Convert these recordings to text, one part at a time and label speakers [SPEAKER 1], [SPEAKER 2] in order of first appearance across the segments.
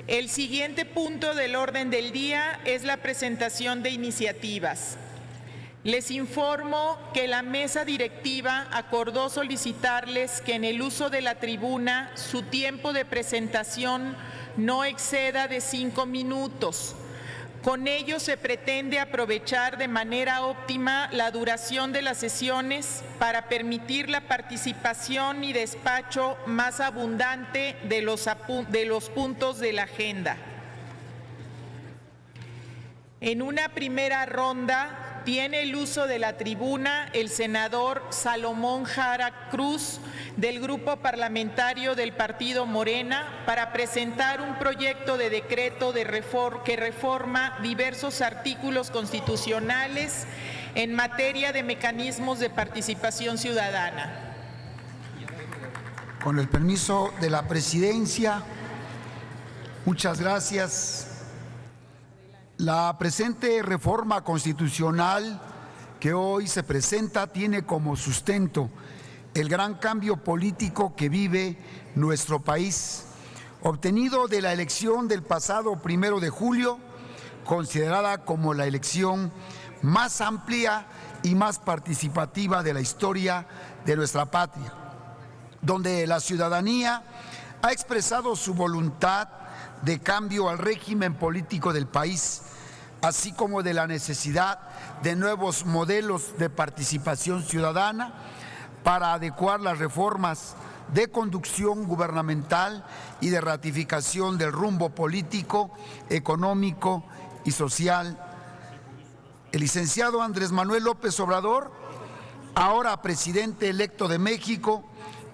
[SPEAKER 1] El siguiente punto del orden del día es la presentación de iniciativas. Les informo que la mesa directiva acordó solicitarles que en el uso de la tribuna su tiempo de presentación no exceda de 5 minutos. Con ello se pretende aprovechar de manera óptima la duración de las sesiones para permitir la participación y despacho más abundante de los puntos de la agenda. En una primera ronda tiene el uso de la tribuna el senador Salomón Jara Cruz, del Grupo Parlamentario del Partido Morena, para presentar un proyecto de decreto que reforma diversos artículos constitucionales en materia de mecanismos de participación ciudadana.
[SPEAKER 2] Con el permiso de la presidencia, muchas gracias. La presente reforma constitucional que hoy se presenta tiene como sustento el gran cambio político que vive nuestro país, obtenido de la elección del pasado 1 de julio, considerada como la elección más amplia y más participativa de la historia de nuestra patria, donde la ciudadanía ha expresado su voluntad de cambio al régimen político del país, así como de la necesidad de nuevos modelos de participación ciudadana para adecuar las reformas de conducción gubernamental y de ratificación del rumbo político, económico y social. El licenciado Andrés Manuel López Obrador, ahora presidente electo de México,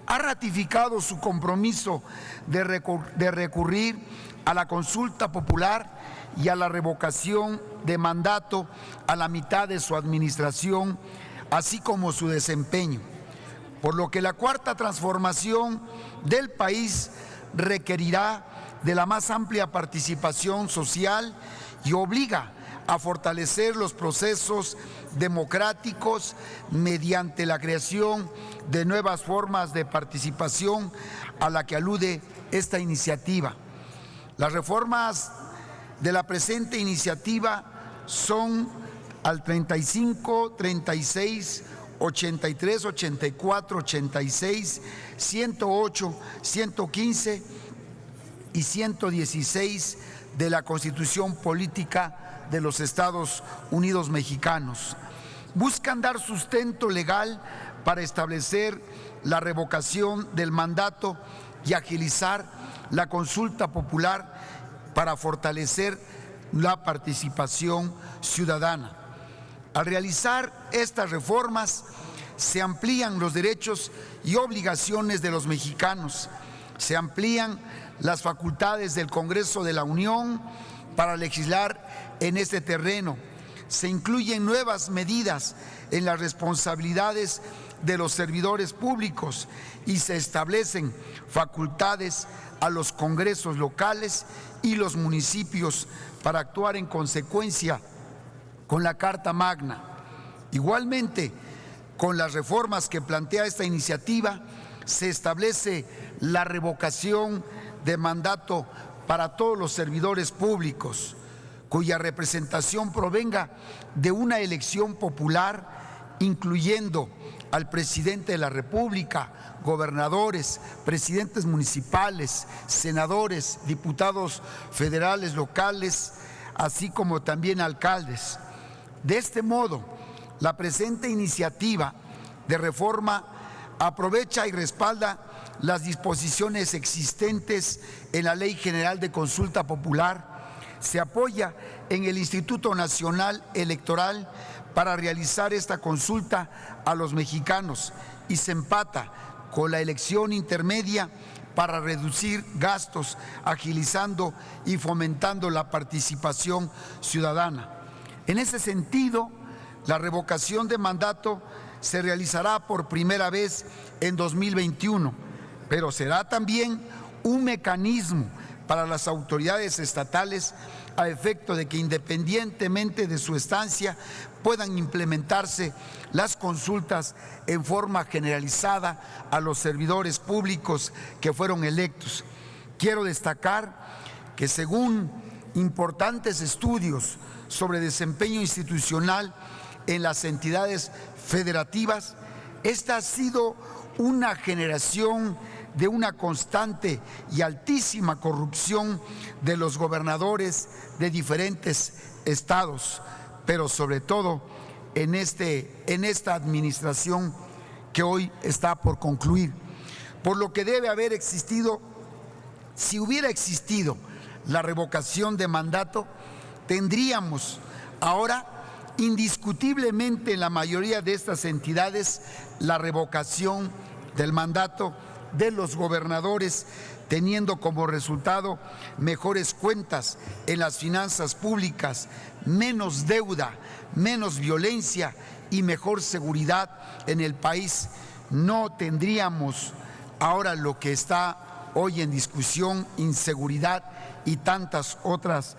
[SPEAKER 2] ha ratificado su compromiso de recurrir a la consulta popular y a la revocación de mandato a la mitad de su administración, así como su desempeño, por lo que la cuarta transformación del país requerirá de la más amplia participación social y obliga a fortalecer los procesos democráticos mediante la creación de nuevas formas de participación a la que alude esta iniciativa. Las reformas de la presente iniciativa son al 35, 36, 83, 84, 86, 108, 115 y 116 de la Constitución Política de los Estados Unidos Mexicanos. Buscan dar sustento legal para establecer la revocación del mandato y agilizar la consulta popular para fortalecer la participación ciudadana. Al realizar estas reformas, se amplían los derechos y obligaciones de los mexicanos, se amplían las facultades del Congreso de la Unión para legislar en este terreno, se incluyen nuevas medidas en las responsabilidades de los servidores públicos y se establecen facultades a los congresos locales y los municipios para actuar en consecuencia con la Carta Magna. Igualmente, con las reformas que plantea esta iniciativa, se establece la revocación de mandato para todos los servidores públicos, cuya representación provenga de una elección popular, incluyendo al presidente de la República, gobernadores, presidentes municipales, senadores, diputados federales, locales, así como también alcaldes. De este modo, la presente iniciativa de reforma aprovecha y respalda las disposiciones existentes en la Ley General de Consulta Popular, se apoya en el Instituto Nacional Electoral para realizar esta consulta a los mexicanos y se empata con la elección intermedia para reducir gastos, agilizando y fomentando la participación ciudadana. En ese sentido, la revocación de mandato se realizará por primera vez en 2021, pero será también un mecanismo para las autoridades estatales a efecto de que, independientemente de su estancia, puedan implementarse las consultas en forma generalizada a los servidores públicos que fueron electos. Quiero destacar que según importantes estudios sobre desempeño institucional en las entidades federativas, esta ha sido una generación de una constante y altísima corrupción de los gobernadores de diferentes estados, pero sobre todo en esta administración que hoy está por concluir. Por lo que debe haber existido, si hubiera existido la revocación de mandato, tendríamos ahora indiscutiblemente en la mayoría de estas entidades la revocación del mandato de los gobernadores, teniendo como resultado mejores cuentas en las finanzas públicas, menos deuda, menos violencia y mejor seguridad en el país. No tendríamos ahora lo que está hoy en discusión, inseguridad y tantas otras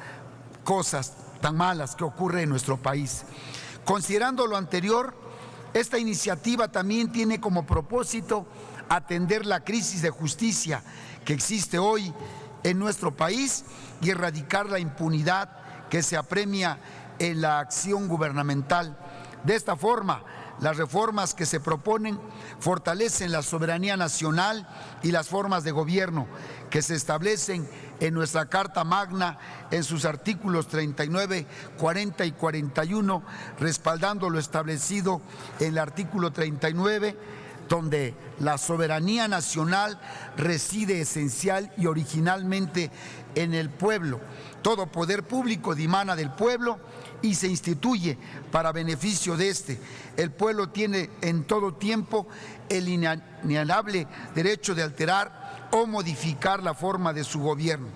[SPEAKER 2] cosas tan malas que ocurren en nuestro país. Considerando lo anterior, esta iniciativa también tiene como propósito atender la crisis de justicia que existe hoy en nuestro país y erradicar la impunidad que se apremia en la acción gubernamental. De esta forma, las reformas que se proponen fortalecen la soberanía nacional y las formas de gobierno que se establecen en nuestra Carta Magna en sus artículos 39, 40 y 41, respaldando lo establecido en el artículo 39, donde la soberanía nacional reside esencial y originalmente en el pueblo. Todo poder público dimana del pueblo y se instituye para beneficio de éste. El pueblo tiene en todo tiempo el inalienable derecho de alterar o modificar la forma de su gobierno.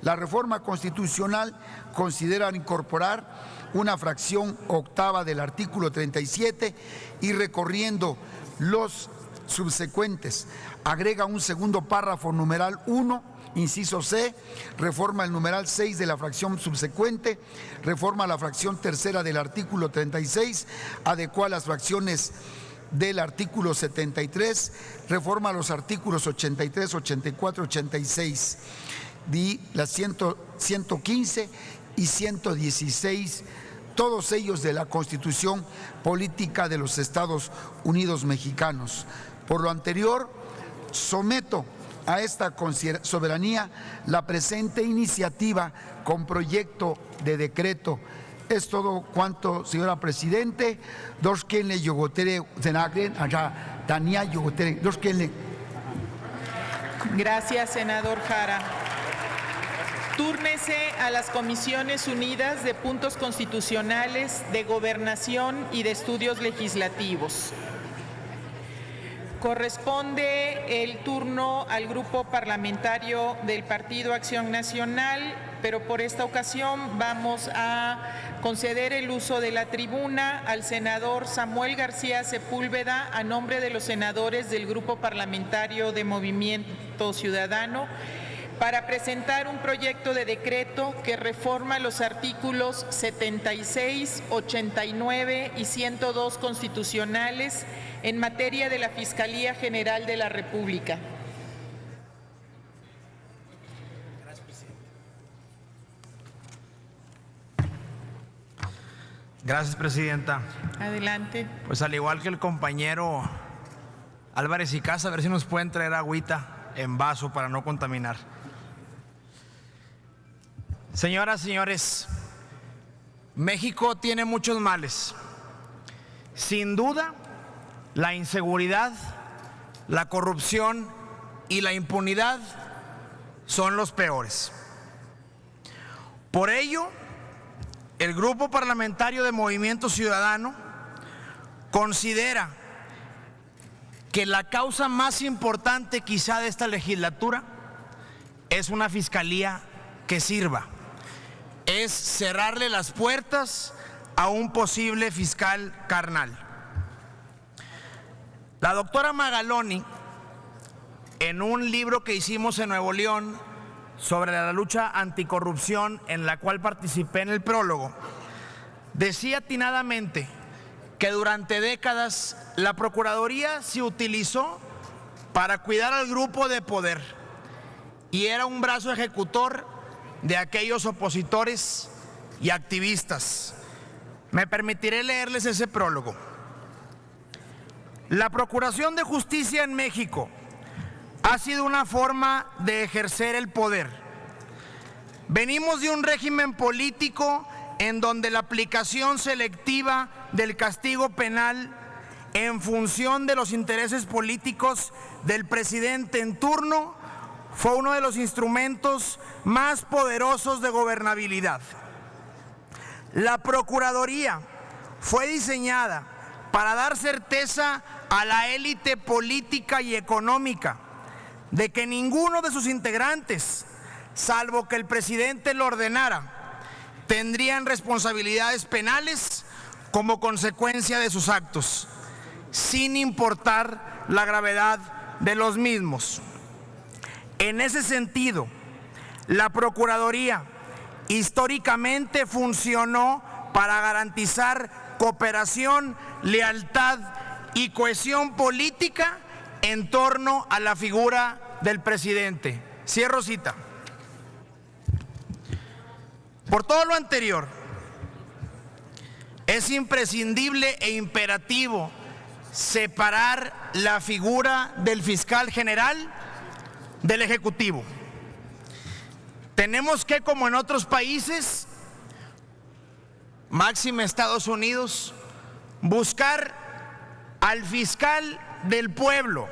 [SPEAKER 2] La reforma constitucional considera incorporar una fracción octava del artículo 37 y recorriendo los subsecuentes, agrega un segundo párrafo numeral 1, inciso C, reforma el numeral 6 de la fracción subsecuente, reforma la fracción tercera del artículo 36, adecua las fracciones del artículo 73, reforma los artículos 83, 84, 86, y las 115 y 116, todos ellos de la Constitución Política de los Estados Unidos Mexicanos. Por lo anterior, someto a esta soberanía la presente iniciativa con proyecto de decreto. Es todo cuanto, señora Presidente.
[SPEAKER 1] Gracias, senador Jara. Túrnese a las Comisiones Unidas de Puntos Constitucionales, de Gobernación y de Estudios Legislativos. Corresponde el turno al Grupo Parlamentario del Partido Acción Nacional, pero por esta ocasión vamos a conceder el uso de la tribuna al senador Samuel García Sepúlveda a nombre de los senadores del Grupo Parlamentario de Movimiento Ciudadano para presentar un proyecto de decreto que reforma los artículos 76, 89 y 102 constitucionales en materia de la Fiscalía General de la República.
[SPEAKER 3] Gracias, Presidenta.
[SPEAKER 1] Adelante.
[SPEAKER 3] Pues al igual que el compañero Álvarez y Casa, a ver si nos pueden traer agüita en vaso para no contaminar. Señoras, señores, México tiene muchos males. Sin duda, la inseguridad, la corrupción y la impunidad son los peores. Por ello, el Grupo Parlamentario de Movimiento Ciudadano considera que la causa más importante quizá de esta legislatura es una fiscalía que sirva. Es cerrarle las puertas a un posible fiscal carnal. La doctora Magaloni, en un libro que hicimos en Nuevo León sobre la lucha anticorrupción, en la cual participé en el prólogo, decía atinadamente que durante décadas la Procuraduría se utilizó para cuidar al grupo de poder y era un brazo ejecutor de aquellos opositores y activistas. Me permitiré leerles ese prólogo. La Procuración de Justicia en México ha sido una forma de ejercer el poder. Venimos de un régimen político en donde la aplicación selectiva del castigo penal en función de los intereses políticos del presidente en turno fue uno de los instrumentos más poderosos de gobernabilidad. La Procuraduría fue diseñada para dar certeza a la élite política y económica de que ninguno de sus integrantes, salvo que el presidente lo ordenara, tendrían responsabilidades penales como consecuencia de sus actos, sin importar la gravedad de los mismos. En ese sentido, la Procuraduría históricamente funcionó para garantizar cooperación, lealtad y cohesión política en torno a la figura del presidente. Cierro cita. Por todo lo anterior, es imprescindible e imperativo separar la figura del fiscal general del Ejecutivo. Tenemos que, como en otros países, máxime Estados Unidos, buscar al fiscal del pueblo,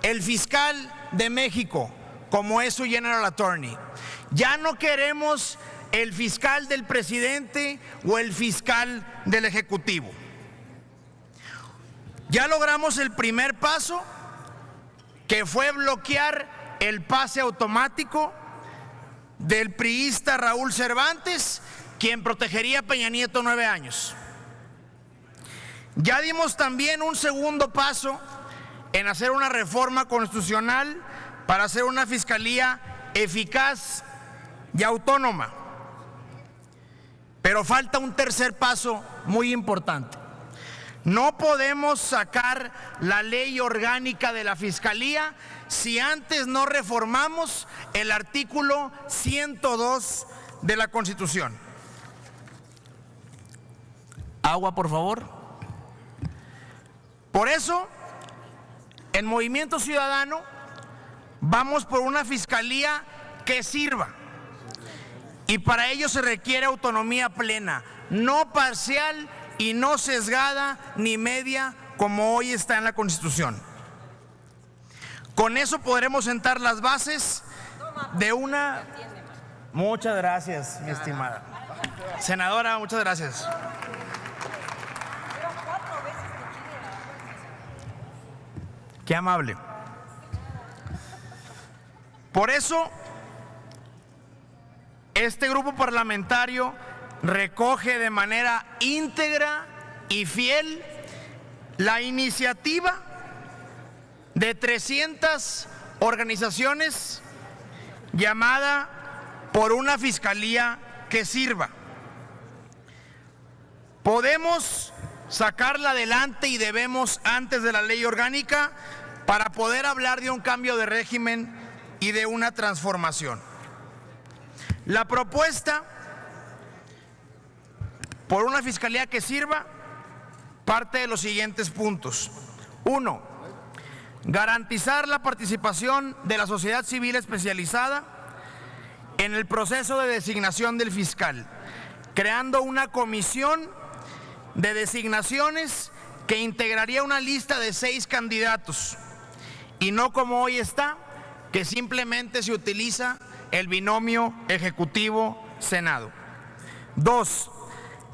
[SPEAKER 3] el fiscal de México, como es su General Attorney. Ya no queremos el fiscal del presidente o el fiscal del Ejecutivo. Ya logramos el primer paso, que fue bloquear el pase automático del priista Raúl Cervantes, quien protegería a Peña Nieto 9 años. Ya dimos también un segundo paso en hacer una reforma constitucional para hacer una fiscalía eficaz y autónoma. Pero falta un tercer paso muy importante. No podemos sacar la ley orgánica de la Fiscalía si antes no reformamos el artículo 102 de la Constitución. Agua, por favor. Por eso, en Movimiento Ciudadano vamos por una fiscalía que sirva. Y para ello se requiere autonomía plena, no parcial y no sesgada ni media como hoy está en la Constitución. Con eso podremos sentar las bases de una... Muchas gracias, mi estimada senadora, muchas gracias. Qué amable. Por eso, este grupo parlamentario recoge de manera íntegra y fiel la iniciativa de 300 organizaciones llamada por una fiscalía que sirva. Podemos sacarla adelante y debemos antes de la ley orgánica para poder hablar de un cambio de régimen y de una transformación. La propuesta por una fiscalía que sirva parte de los siguientes puntos. 1. Garantizar la participación de la sociedad civil especializada en el proceso de designación del fiscal, creando una comisión de designaciones que integraría una lista de 6 candidatos y no como hoy está, que simplemente se utiliza el binomio Ejecutivo-Senado. 2.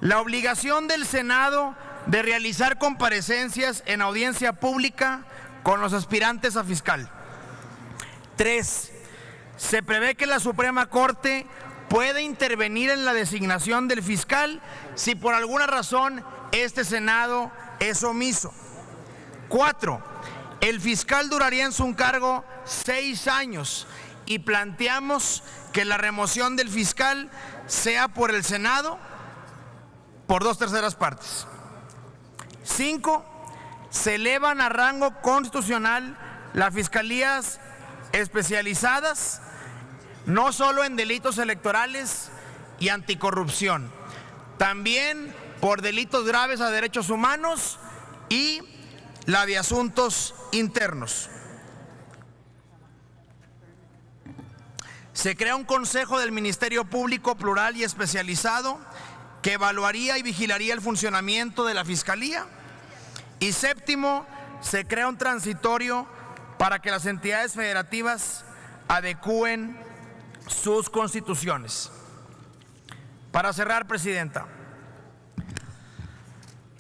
[SPEAKER 3] La obligación del Senado de realizar comparecencias en audiencia pública con los aspirantes a fiscal. 3. Se prevé que la Suprema Corte puede intervenir en la designación del fiscal si por alguna razón este Senado es omiso. 4. El fiscal duraría en su cargo 6 años y planteamos que la remoción del fiscal sea por el Senado por 2/3 partes. 5. Se elevan a rango constitucional las fiscalías especializadas no solo en delitos electorales y anticorrupción, también por delitos graves a derechos humanos y la de asuntos internos. Se crea un consejo del Ministerio Público plural y especializado que evaluaría y vigilaría el funcionamiento de la Fiscalía. Y séptimo, se crea un transitorio para que las entidades federativas adecúen sus constituciones. Para cerrar, Presidenta,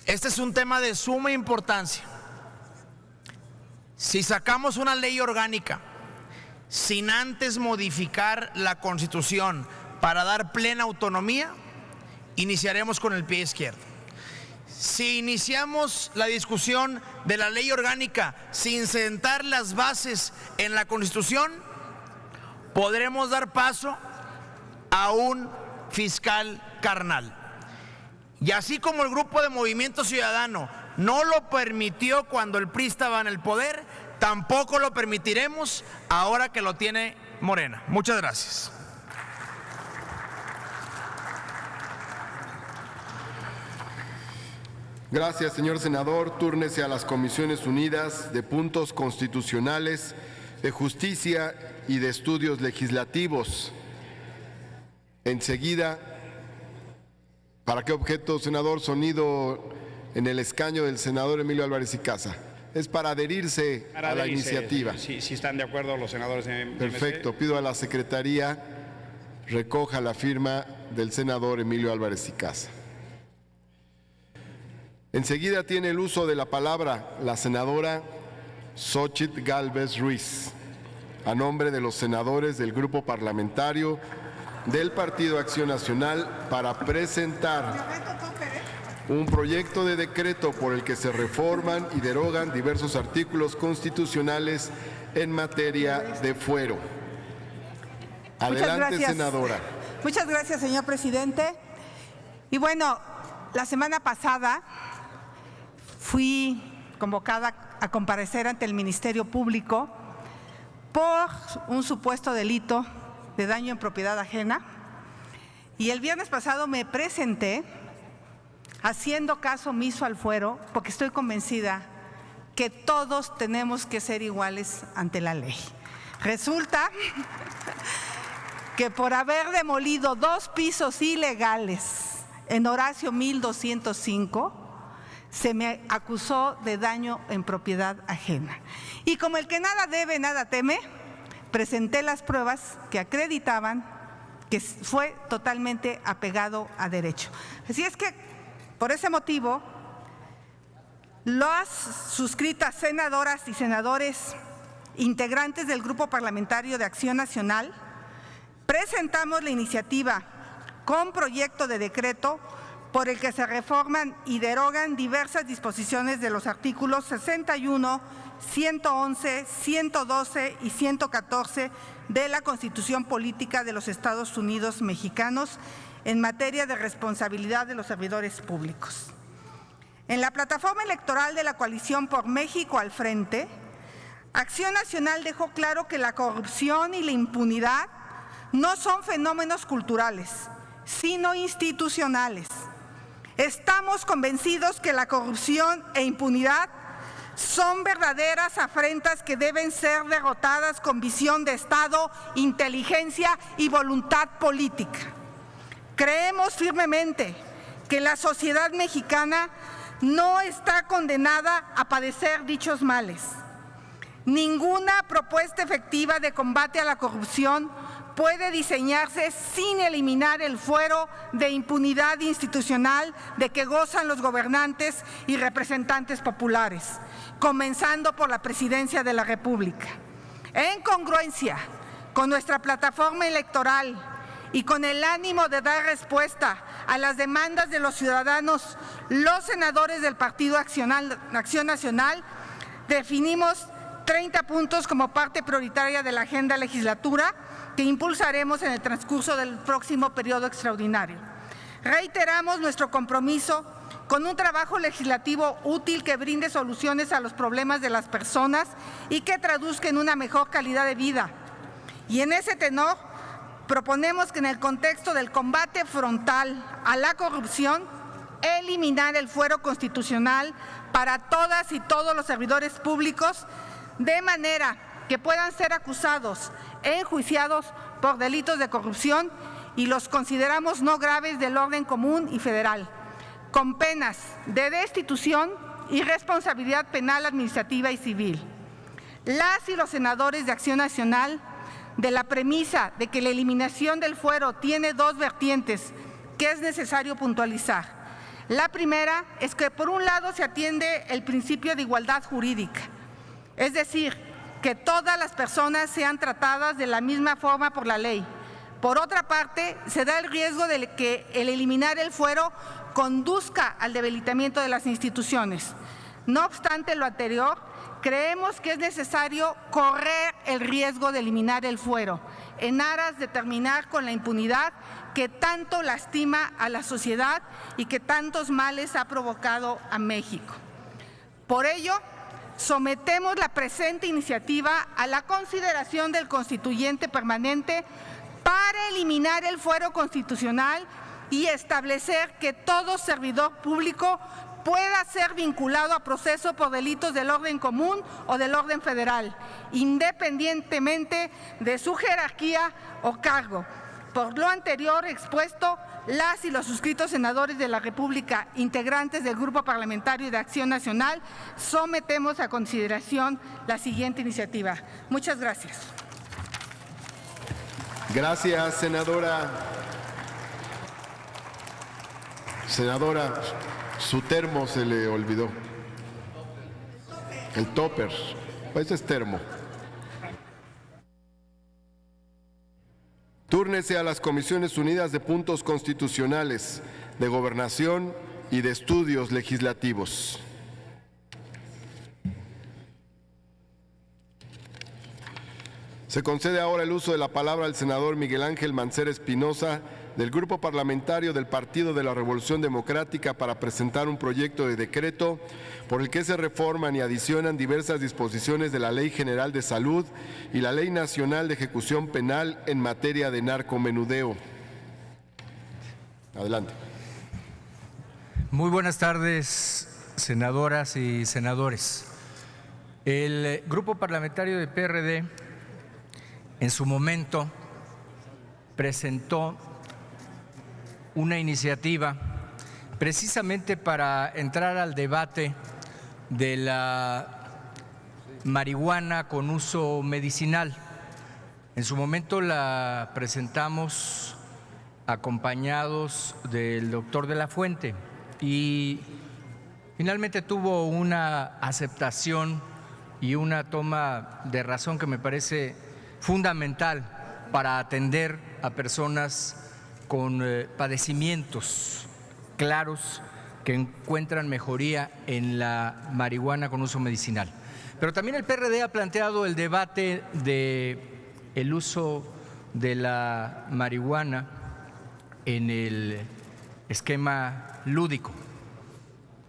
[SPEAKER 3] este es un tema de suma importancia. Si sacamos una ley orgánica sin antes modificar la Constitución para dar plena autonomía, iniciaremos con el pie izquierdo. Si iniciamos la discusión de la ley orgánica sin sentar las bases en la Constitución, podremos dar paso a un fiscal carnal. Y así como el grupo de Movimiento Ciudadano no lo permitió cuando el PRI estaba en el poder, tampoco lo permitiremos ahora que lo tiene Morena. Muchas gracias.
[SPEAKER 4] Gracias, señor senador. Túrnese a las Comisiones Unidas de Puntos Constitucionales, de Justicia y de Estudios Legislativos. Enseguida, ¿para qué objeto, senador? Sonido en el escaño del senador Emilio Álvarez y Casa. Es para adherirse a la iniciativa.
[SPEAKER 5] Si están de acuerdo los senadores de MC.
[SPEAKER 4] Perfecto. Pido a la Secretaría recoja la firma del senador Emilio Álvarez y Casa. Enseguida tiene el uso de la palabra la senadora Xóchitl Gálvez Ruiz, a nombre de los senadores del Grupo Parlamentario del Partido Acción Nacional, para presentar un proyecto de decreto por el que se reforman y derogan diversos artículos constitucionales en materia de fuero. Adelante, senadora.
[SPEAKER 6] Muchas gracias, señor presidente. Y bueno, la semana pasada fui convocada a comparecer ante el Ministerio Público por un supuesto delito de daño en propiedad ajena. Y el viernes pasado me presenté haciendo caso omiso al fuero, porque estoy convencida que todos tenemos que ser iguales ante la ley. Resulta que por haber demolido 2 pisos ilegales en Horacio 1205, se me acusó de daño en propiedad ajena. Y como el que nada debe, nada teme, presenté las pruebas que acreditaban que fue totalmente apegado a derecho. Así es que, por ese motivo, las suscritas senadoras y senadores integrantes del Grupo Parlamentario de Acción Nacional presentamos la iniciativa con proyecto de decreto por el que se reforman y derogan diversas disposiciones de los artículos 61, 111, 112 y 114 de la Constitución Política de los Estados Unidos Mexicanos en materia de responsabilidad de los servidores públicos. En la plataforma electoral de la coalición por México al frente, Acción Nacional dejó claro que la corrupción y la impunidad no son fenómenos culturales, sino institucionales. Estamos convencidos que la corrupción e impunidad son verdaderas afrentas que deben ser derrotadas con visión de Estado, inteligencia y voluntad política. Creemos firmemente que la sociedad mexicana no está condenada a padecer dichos males. Ninguna propuesta efectiva de combate a la corrupción puede diseñarse sin eliminar el fuero de impunidad institucional de que gozan los gobernantes y representantes populares, comenzando por la Presidencia de la República. En congruencia con nuestra plataforma electoral y con el ánimo de dar respuesta a las demandas de los ciudadanos, los senadores del Partido Acción Nacional definimos 30 puntos como parte prioritaria de la agenda legislatura que impulsaremos en el transcurso del próximo periodo extraordinario. Reiteramos nuestro compromiso con un trabajo legislativo útil que brinde soluciones a los problemas de las personas y que traduzca en una mejor calidad de vida. Y en ese tenor, proponemos que en el contexto del combate frontal a la corrupción, eliminar el fuero constitucional para todas y todos los servidores públicos, de manera que puedan ser acusados e enjuiciados por delitos de corrupción y los consideramos no graves del orden común y federal, con penas de destitución y responsabilidad penal administrativa y civil. Las y los senadores de Acción Nacional, de la premisa de que la eliminación del fuero tiene dos vertientes que es necesario puntualizar. La primera es que, por un lado, se atiende el principio de igualdad jurídica, es decir, que todas las personas sean tratadas de la misma forma por la ley. Por otra parte, se da el riesgo de que el eliminar el fuero conduzca al debilitamiento de las instituciones. No obstante lo anterior, creemos que es necesario correr el riesgo de eliminar el fuero en aras de terminar con la impunidad que tanto lastima a la sociedad y que tantos males ha provocado a México. Por ello, sometemos la presente iniciativa a la consideración del Constituyente Permanente para eliminar el fuero constitucional y establecer que todo servidor público pueda ser vinculado a proceso por delitos del orden común o del orden federal, independientemente de su jerarquía o cargo. Por lo anterior expuesto, las y los suscritos senadores de la República, integrantes del Grupo Parlamentario de Acción Nacional, sometemos a consideración la siguiente iniciativa. Muchas gracias.
[SPEAKER 4] Gracias, senadora. Senadora, su termo se le olvidó. El topper. Ese es termo. Túrnese a las Comisiones Unidas de Puntos Constitucionales, de Gobernación y de Estudios Legislativos. Se concede ahora el uso de la palabra al senador Miguel Ángel Mancera Espinosa, del Grupo Parlamentario del Partido de la Revolución Democrática, para presentar un proyecto de decreto por el que se reforman y adicionan diversas disposiciones de la Ley General de Salud y la Ley Nacional de Ejecución Penal en materia de narcomenudeo. Adelante.
[SPEAKER 7] Muy buenas tardes, senadoras y senadores. El Grupo Parlamentario de PRD en su momento presentó una iniciativa precisamente para entrar al debate de la marihuana con uso medicinal. En su momento la presentamos acompañados del doctor de la Fuente y finalmente tuvo una aceptación y una toma de razón que me parece fundamental para atender a personas con padecimientos claros que encuentran mejoría en la marihuana con uso medicinal. Pero también el PRD ha planteado el debate del uso de la marihuana en el esquema lúdico.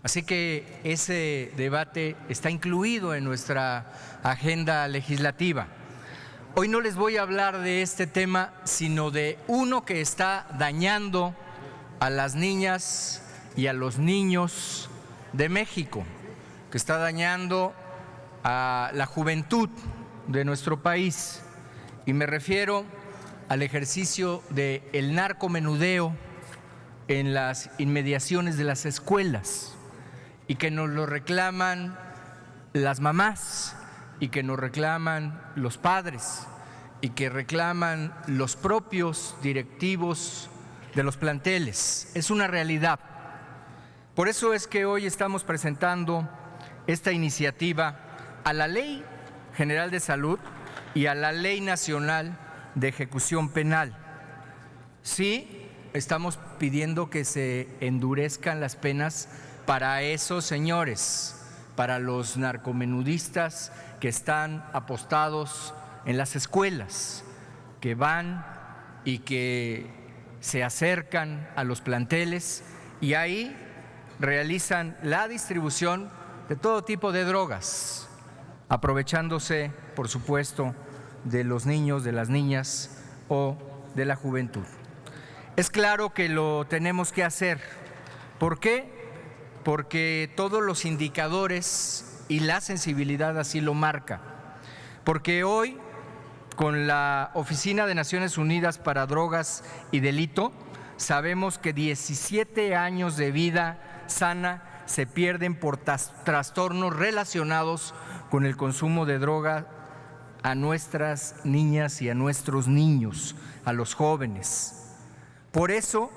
[SPEAKER 7] Así que ese debate está incluido en nuestra agenda legislativa. Hoy no les voy a hablar de este tema, sino de uno que está dañando a las niñas y a los niños de México, que está dañando a la juventud de nuestro país. Y me refiero al ejercicio del narcomenudeo en las inmediaciones de las escuelas, y que nos lo reclaman las mamás, y que nos reclaman los padres, y que reclaman los propios directivos de los planteles. Es una realidad. Por eso es que hoy estamos presentando esta iniciativa a la Ley General de Salud y a la Ley Nacional de Ejecución Penal. Sí, estamos pidiendo que se endurezcan las penas para esos señores, para los narcomenudistas que están apostados en las escuelas, que van y que se acercan a los planteles y ahí realizan la distribución de todo tipo de drogas, aprovechándose, por supuesto, de los niños, de las niñas o de la juventud. Es claro que lo tenemos que hacer. ¿Por qué? Porque todos los indicadores y la sensibilidad así lo marca. Porque hoy, con la Oficina de Naciones Unidas para Drogas y Delito, sabemos que 17 años de vida sana se pierden por trastornos relacionados con el consumo de droga a nuestras niñas y a nuestros niños, a los jóvenes. Por eso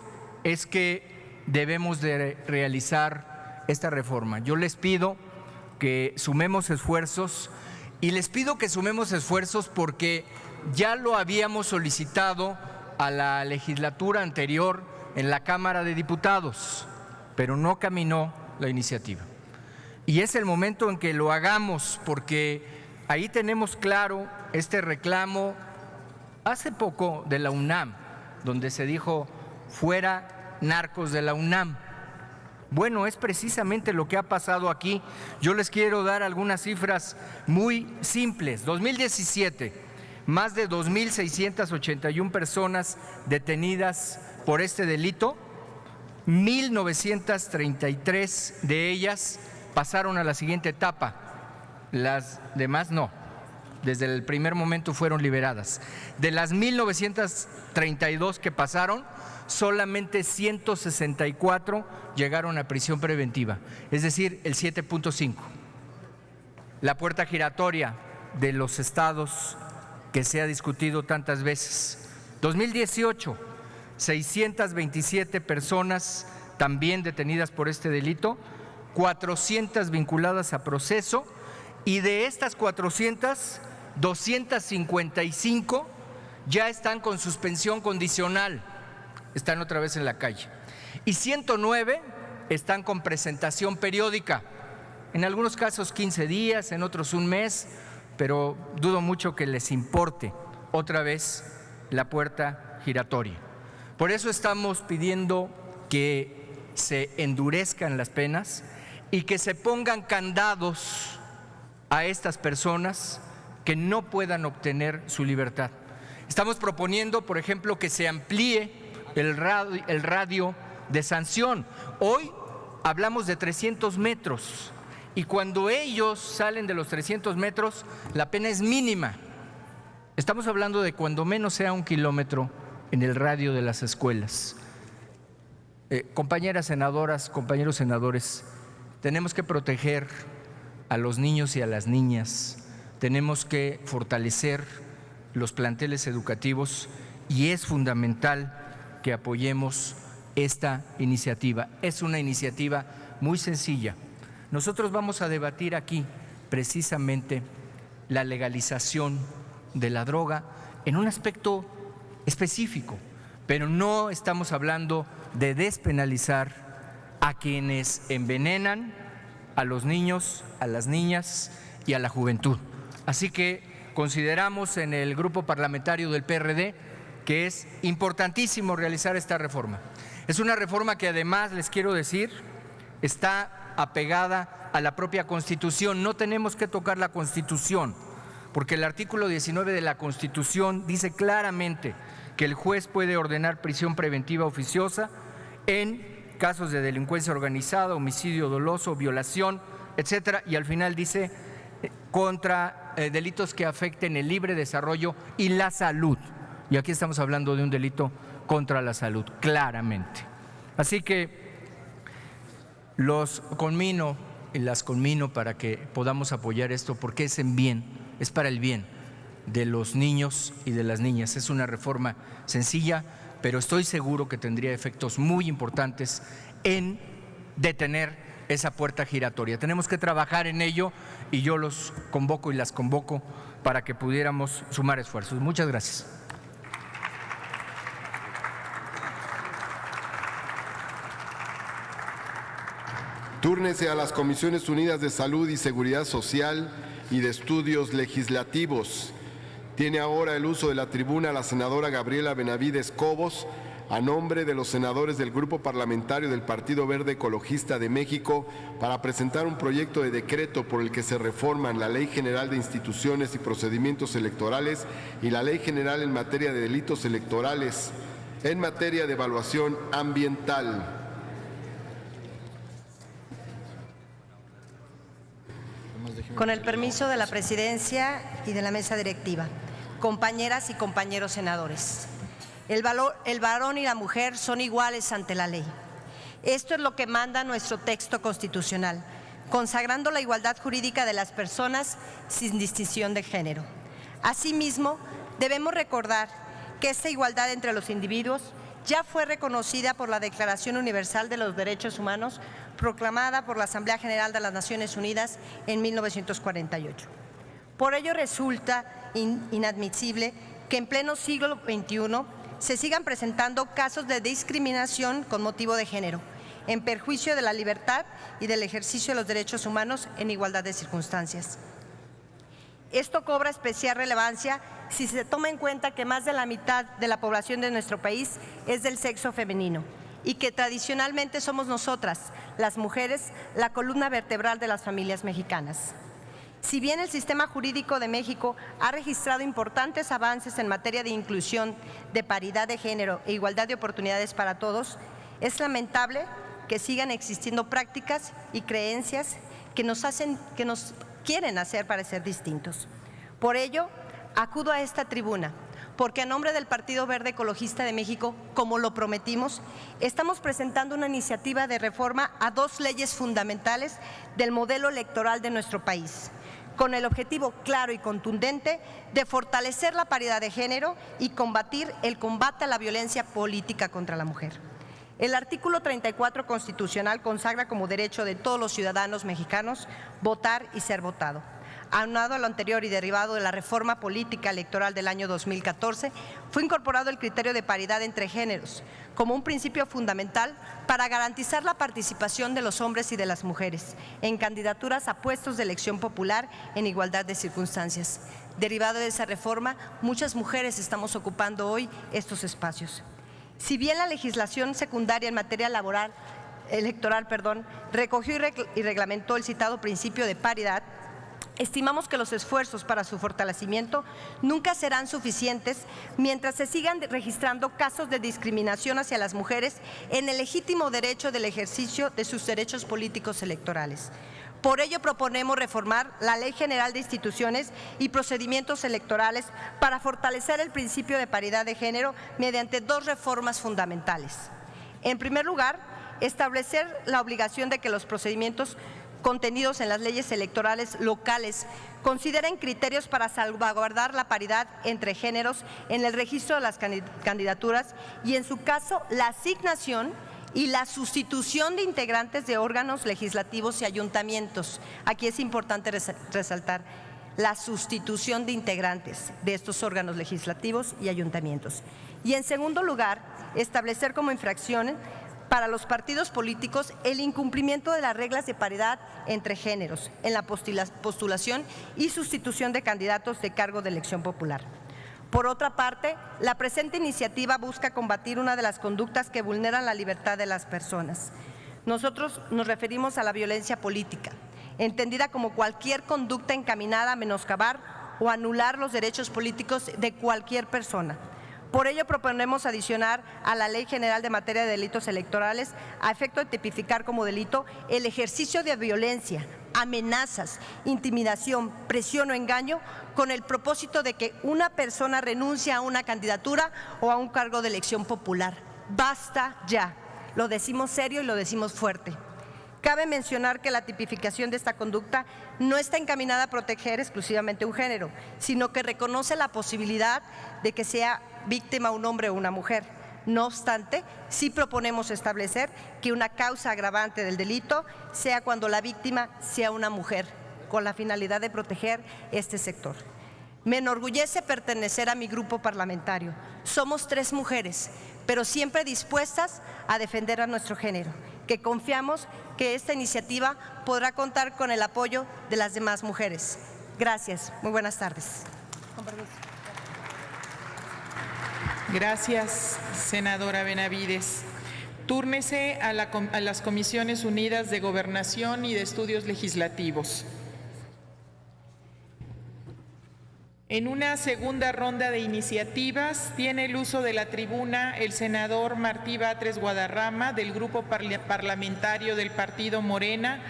[SPEAKER 7] es que debemos de realizar esta reforma. Yo les pido que sumemos esfuerzos y les pido que sumemos esfuerzos porque ya lo habíamos solicitado a la legislatura anterior en la Cámara de Diputados, pero no caminó la iniciativa. Y es el momento en que lo hagamos porque ahí tenemos claro este reclamo hace poco de la UNAM, donde se dijo fuera narcos de la UNAM. Bueno, es precisamente lo que ha pasado aquí. Yo les quiero dar algunas cifras muy simples. 2017, más de 2.681 personas detenidas por este delito, 1.933 de ellas pasaron a la siguiente etapa, las demás no, desde el primer momento fueron liberadas. De las 1.932 que pasaron, solamente 164 llegaron a prisión preventiva, es decir, el 7.5. La puerta giratoria de los estados que se ha discutido tantas veces. 2018, 627 personas también detenidas por este delito, 400 vinculadas a proceso y de estas 400, 255 ya están con suspensión condicional, están otra vez en la calle. Y 109 están con presentación periódica, en algunos casos 15 días, en otros un mes, pero dudo mucho que les importe otra vez la puerta giratoria. Por eso estamos pidiendo que se endurezcan las penas y que se pongan candados a estas personas que no puedan obtener su libertad. Estamos proponiendo, por ejemplo, que se amplíe el radio de sanción. Hoy hablamos de 300 metros y cuando ellos salen de los 300 metros, la pena es mínima. Estamos hablando de cuando menos sea 1 kilómetro en el radio de las escuelas. Compañeras senadoras, compañeros senadores, tenemos que proteger a los niños y a las niñas, tenemos que fortalecer los planteles educativos y es fundamental que apoyemos esta iniciativa. Es una iniciativa muy sencilla. Nosotros vamos a debatir aquí precisamente la legalización de la droga en un aspecto específico, pero no estamos hablando de despenalizar a quienes envenenan a los niños, a las niñas y a la juventud. Así que consideramos en el grupo parlamentario del PRD que es importantísimo realizar esta reforma. Es una reforma que además, les quiero decir, está apegada a la propia Constitución. No tenemos que tocar la Constitución, porque el artículo 19 de la Constitución dice claramente que el juez puede ordenar prisión preventiva oficiosa en casos de delincuencia organizada, homicidio doloso, violación, etcétera, y al final dice contra delitos que afecten el libre desarrollo y la salud. Y aquí estamos hablando de un delito contra la salud, claramente. Así que los conmino y las conmino para que podamos apoyar esto, porque es en bien, es para el bien de los niños y de las niñas. Es una reforma sencilla, pero estoy seguro que tendría efectos muy importantes en detener esa puerta giratoria. Tenemos que trabajar en ello y yo los convoco y las convoco para que pudiéramos sumar esfuerzos. Muchas gracias.
[SPEAKER 4] Túrnese a las Comisiones Unidas de Salud y Seguridad Social y de Estudios Legislativos. Tiene ahora el uso de la tribuna la senadora Gabriela Benavides Cobos, a nombre de los senadores del Grupo Parlamentario del Partido Verde Ecologista de México para presentar un proyecto de decreto por el que se reforman la Ley General de Instituciones y Procedimientos Electorales y la Ley General en materia de delitos electorales en materia de evaluación ambiental.
[SPEAKER 8] Con el permiso de la Presidencia y de la Mesa Directiva, compañeras y compañeros senadores, el varón y la mujer son iguales ante la ley. Esto es lo que manda nuestro texto constitucional, consagrando la igualdad jurídica de las personas sin distinción de género. Asimismo, debemos recordar que esta igualdad entre los individuos ya fue reconocida por la Declaración Universal de los Derechos Humanos, proclamada por la Asamblea General de las Naciones Unidas en 1948. Por ello resulta inadmisible que en pleno siglo XXI se sigan presentando casos de discriminación con motivo de género, en perjuicio de la libertad y del ejercicio de los derechos humanos en igualdad de circunstancias. Esto cobra especial relevancia si se toma en cuenta que más de la mitad de la población de nuestro país es del sexo femenino y que tradicionalmente somos nosotras, las mujeres, la columna vertebral de las familias mexicanas. Si bien el sistema jurídico de México ha registrado importantes avances en materia de inclusión, de paridad de género e igualdad de oportunidades para todos, es lamentable que sigan existiendo prácticas y creencias que nos quieren hacer parecer distintos. Por ello, acudo a esta tribuna, porque a nombre del Partido Verde Ecologista de México, como lo prometimos, estamos presentando una iniciativa de reforma a dos leyes fundamentales del modelo electoral de nuestro país, con el objetivo claro y contundente de fortalecer la paridad de género y combatir el combate a la violencia política contra la mujer. El artículo 34 constitucional consagra como derecho de todos los ciudadanos mexicanos votar y ser votado. Aunado a lo anterior y derivado de la reforma política electoral del año 2014, fue incorporado el criterio de paridad entre géneros como un principio fundamental para garantizar la participación de los hombres y de las mujeres en candidaturas a puestos de elección popular en igualdad de circunstancias. Derivado de esa reforma, muchas mujeres estamos ocupando hoy estos espacios. Si bien la legislación secundaria en materia electoral recogió y reglamentó el citado principio de paridad, estimamos que los esfuerzos para su fortalecimiento nunca serán suficientes mientras se sigan registrando casos de discriminación hacia las mujeres en el legítimo derecho del ejercicio de sus derechos políticos electorales. Por ello proponemos reformar la Ley General de Instituciones y Procedimientos Electorales para fortalecer el principio de paridad de género mediante dos reformas fundamentales. En primer lugar, establecer la obligación de que los procedimientos contenidos en las leyes electorales locales consideren criterios para salvaguardar la paridad entre géneros en el registro de las candidaturas y, en su caso, la asignación y la sustitución de integrantes de órganos legislativos y ayuntamientos. Aquí es importante resaltar la sustitución de integrantes de estos órganos legislativos y ayuntamientos. Y, en segundo lugar, establecer como infracción para los partidos políticos el incumplimiento de las reglas de paridad entre géneros en la postulación y sustitución de candidatos de cargo de elección popular. Por otra parte, la presente iniciativa busca combatir una de las conductas que vulneran la libertad de las personas. Nosotros nos referimos a la violencia política, entendida como cualquier conducta encaminada a menoscabar o anular los derechos políticos de cualquier persona. Por ello proponemos adicionar a la Ley General de Materia de Delitos Electorales a efecto de tipificar como delito el ejercicio de violencia, amenazas, intimidación, presión o engaño con el propósito de que una persona renuncie a una candidatura o a un cargo de elección popular. Basta ya, lo decimos serio y lo decimos fuerte. Cabe mencionar que la tipificación de esta conducta no está encaminada a proteger exclusivamente un género, sino que reconoce la posibilidad de que sea víctima un hombre o una mujer. No obstante, sí proponemos establecer que una causa agravante del delito sea cuando la víctima sea una mujer, con la finalidad de proteger este sector. Me enorgullece pertenecer a mi grupo parlamentario. Somos 3 mujeres, pero siempre dispuestas a defender a nuestro género, que confiamos que esta iniciativa podrá contar con el apoyo de las demás mujeres. Gracias. Muy buenas tardes.
[SPEAKER 1] Gracias, senadora Benavides. Túrnese a las Comisiones Unidas de Gobernación y de Estudios Legislativos. En una segunda ronda de iniciativas, tiene el uso de la tribuna el senador Martí Batres Guadarrama, del Grupo Parlamentario del Partido Morena,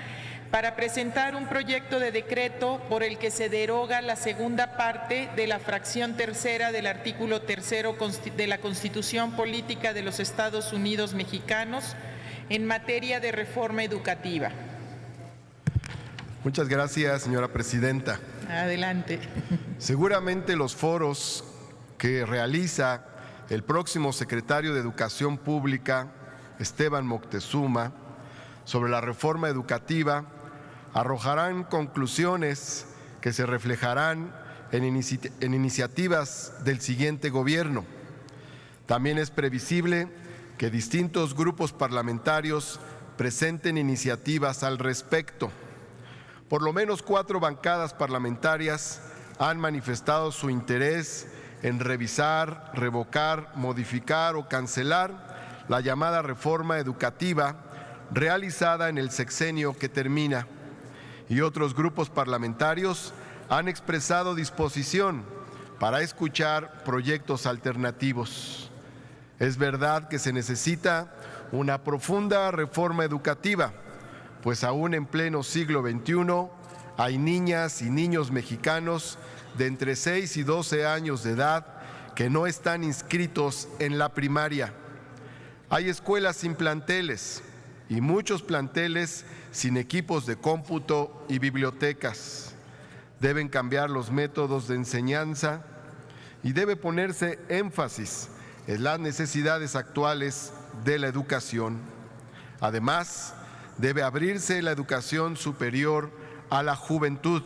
[SPEAKER 1] para presentar un proyecto de decreto por el que se deroga la segunda parte de la fracción tercera del artículo 3 de la Constitución Política de los Estados Unidos Mexicanos en materia de reforma educativa.
[SPEAKER 4] Muchas gracias, señora presidenta.
[SPEAKER 1] Adelante.
[SPEAKER 4] Seguramente los foros que realiza el próximo secretario de Educación Pública, Esteban Moctezuma, sobre la reforma educativa, arrojarán conclusiones que se reflejarán en iniciativas del siguiente gobierno. También es previsible que distintos grupos parlamentarios presenten iniciativas al respecto. Por lo menos 4 bancadas parlamentarias han manifestado su interés en revisar, revocar, modificar o cancelar la llamada reforma educativa realizada en el sexenio que termina. Y otros grupos parlamentarios han expresado disposición para escuchar proyectos alternativos. Es verdad que se necesita una profunda reforma educativa, pues aún en pleno siglo XXI hay niñas y niños mexicanos de entre 6 y 12 años de edad que no están inscritos en la primaria. Hay escuelas sin planteles y muchos planteles sin equipos de cómputo y bibliotecas. Deben cambiar los métodos de enseñanza y debe ponerse énfasis en las necesidades actuales de la educación. Además, debe abrirse la educación superior a la juventud.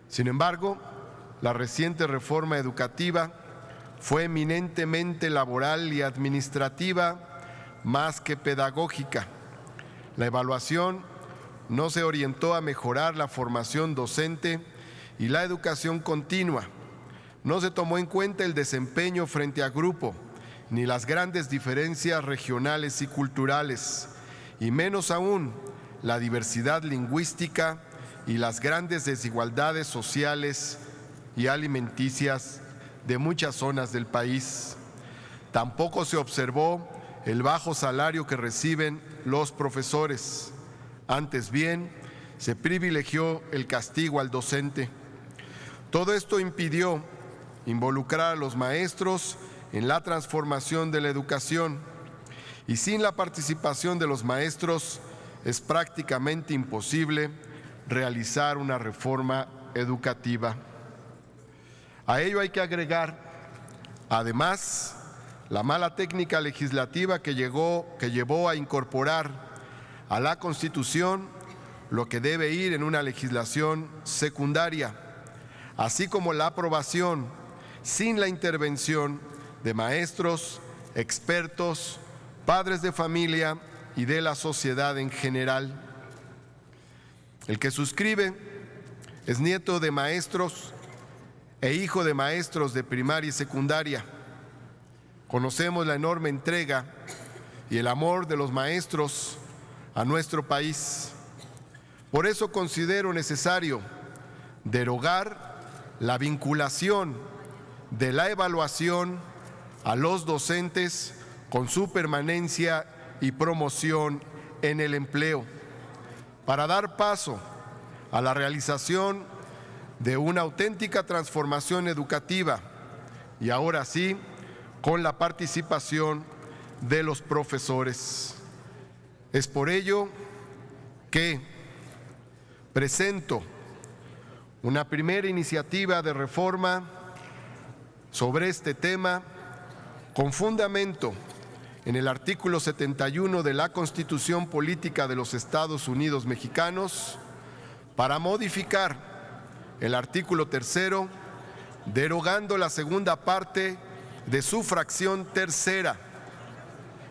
[SPEAKER 4] Sin embargo, la reciente reforma educativa fue eminentemente laboral y administrativa más que pedagógica. La evaluación no se orientó a mejorar la formación docente y la educación continua. No se tomó en cuenta el desempeño frente a grupo, ni las grandes diferencias regionales y culturales, y menos aún la diversidad lingüística y las grandes desigualdades sociales y alimenticias de muchas zonas del país. Tampoco se observó el bajo salario que reciben los profesores. Antes bien, se privilegió el castigo al docente. Todo esto impidió involucrar a los maestros en la transformación de la educación, y sin la participación de los maestros es prácticamente imposible realizar una reforma educativa. A ello hay que agregar, además, la mala técnica legislativa que llevó a incorporar a la Constitución lo que debe ir en una legislación secundaria, así como la aprobación sin la intervención de maestros, expertos, padres de familia y de la sociedad en general. El que suscribe es nieto de maestros e hijo de maestros de primaria y secundaria. Conocemos la enorme entrega y el amor de los maestros a nuestro país. Por eso considero necesario derogar la vinculación de la evaluación a los docentes con su permanencia y promoción en el empleo, para dar paso a la realización de una auténtica transformación educativa y ahora sí, con la participación de los profesores. Es por ello que presento una primera iniciativa de reforma sobre este tema con fundamento en el artículo 71 de la Constitución Política de los Estados Unidos Mexicanos para modificar el artículo 3, derogando la segunda parte de su fracción tercera,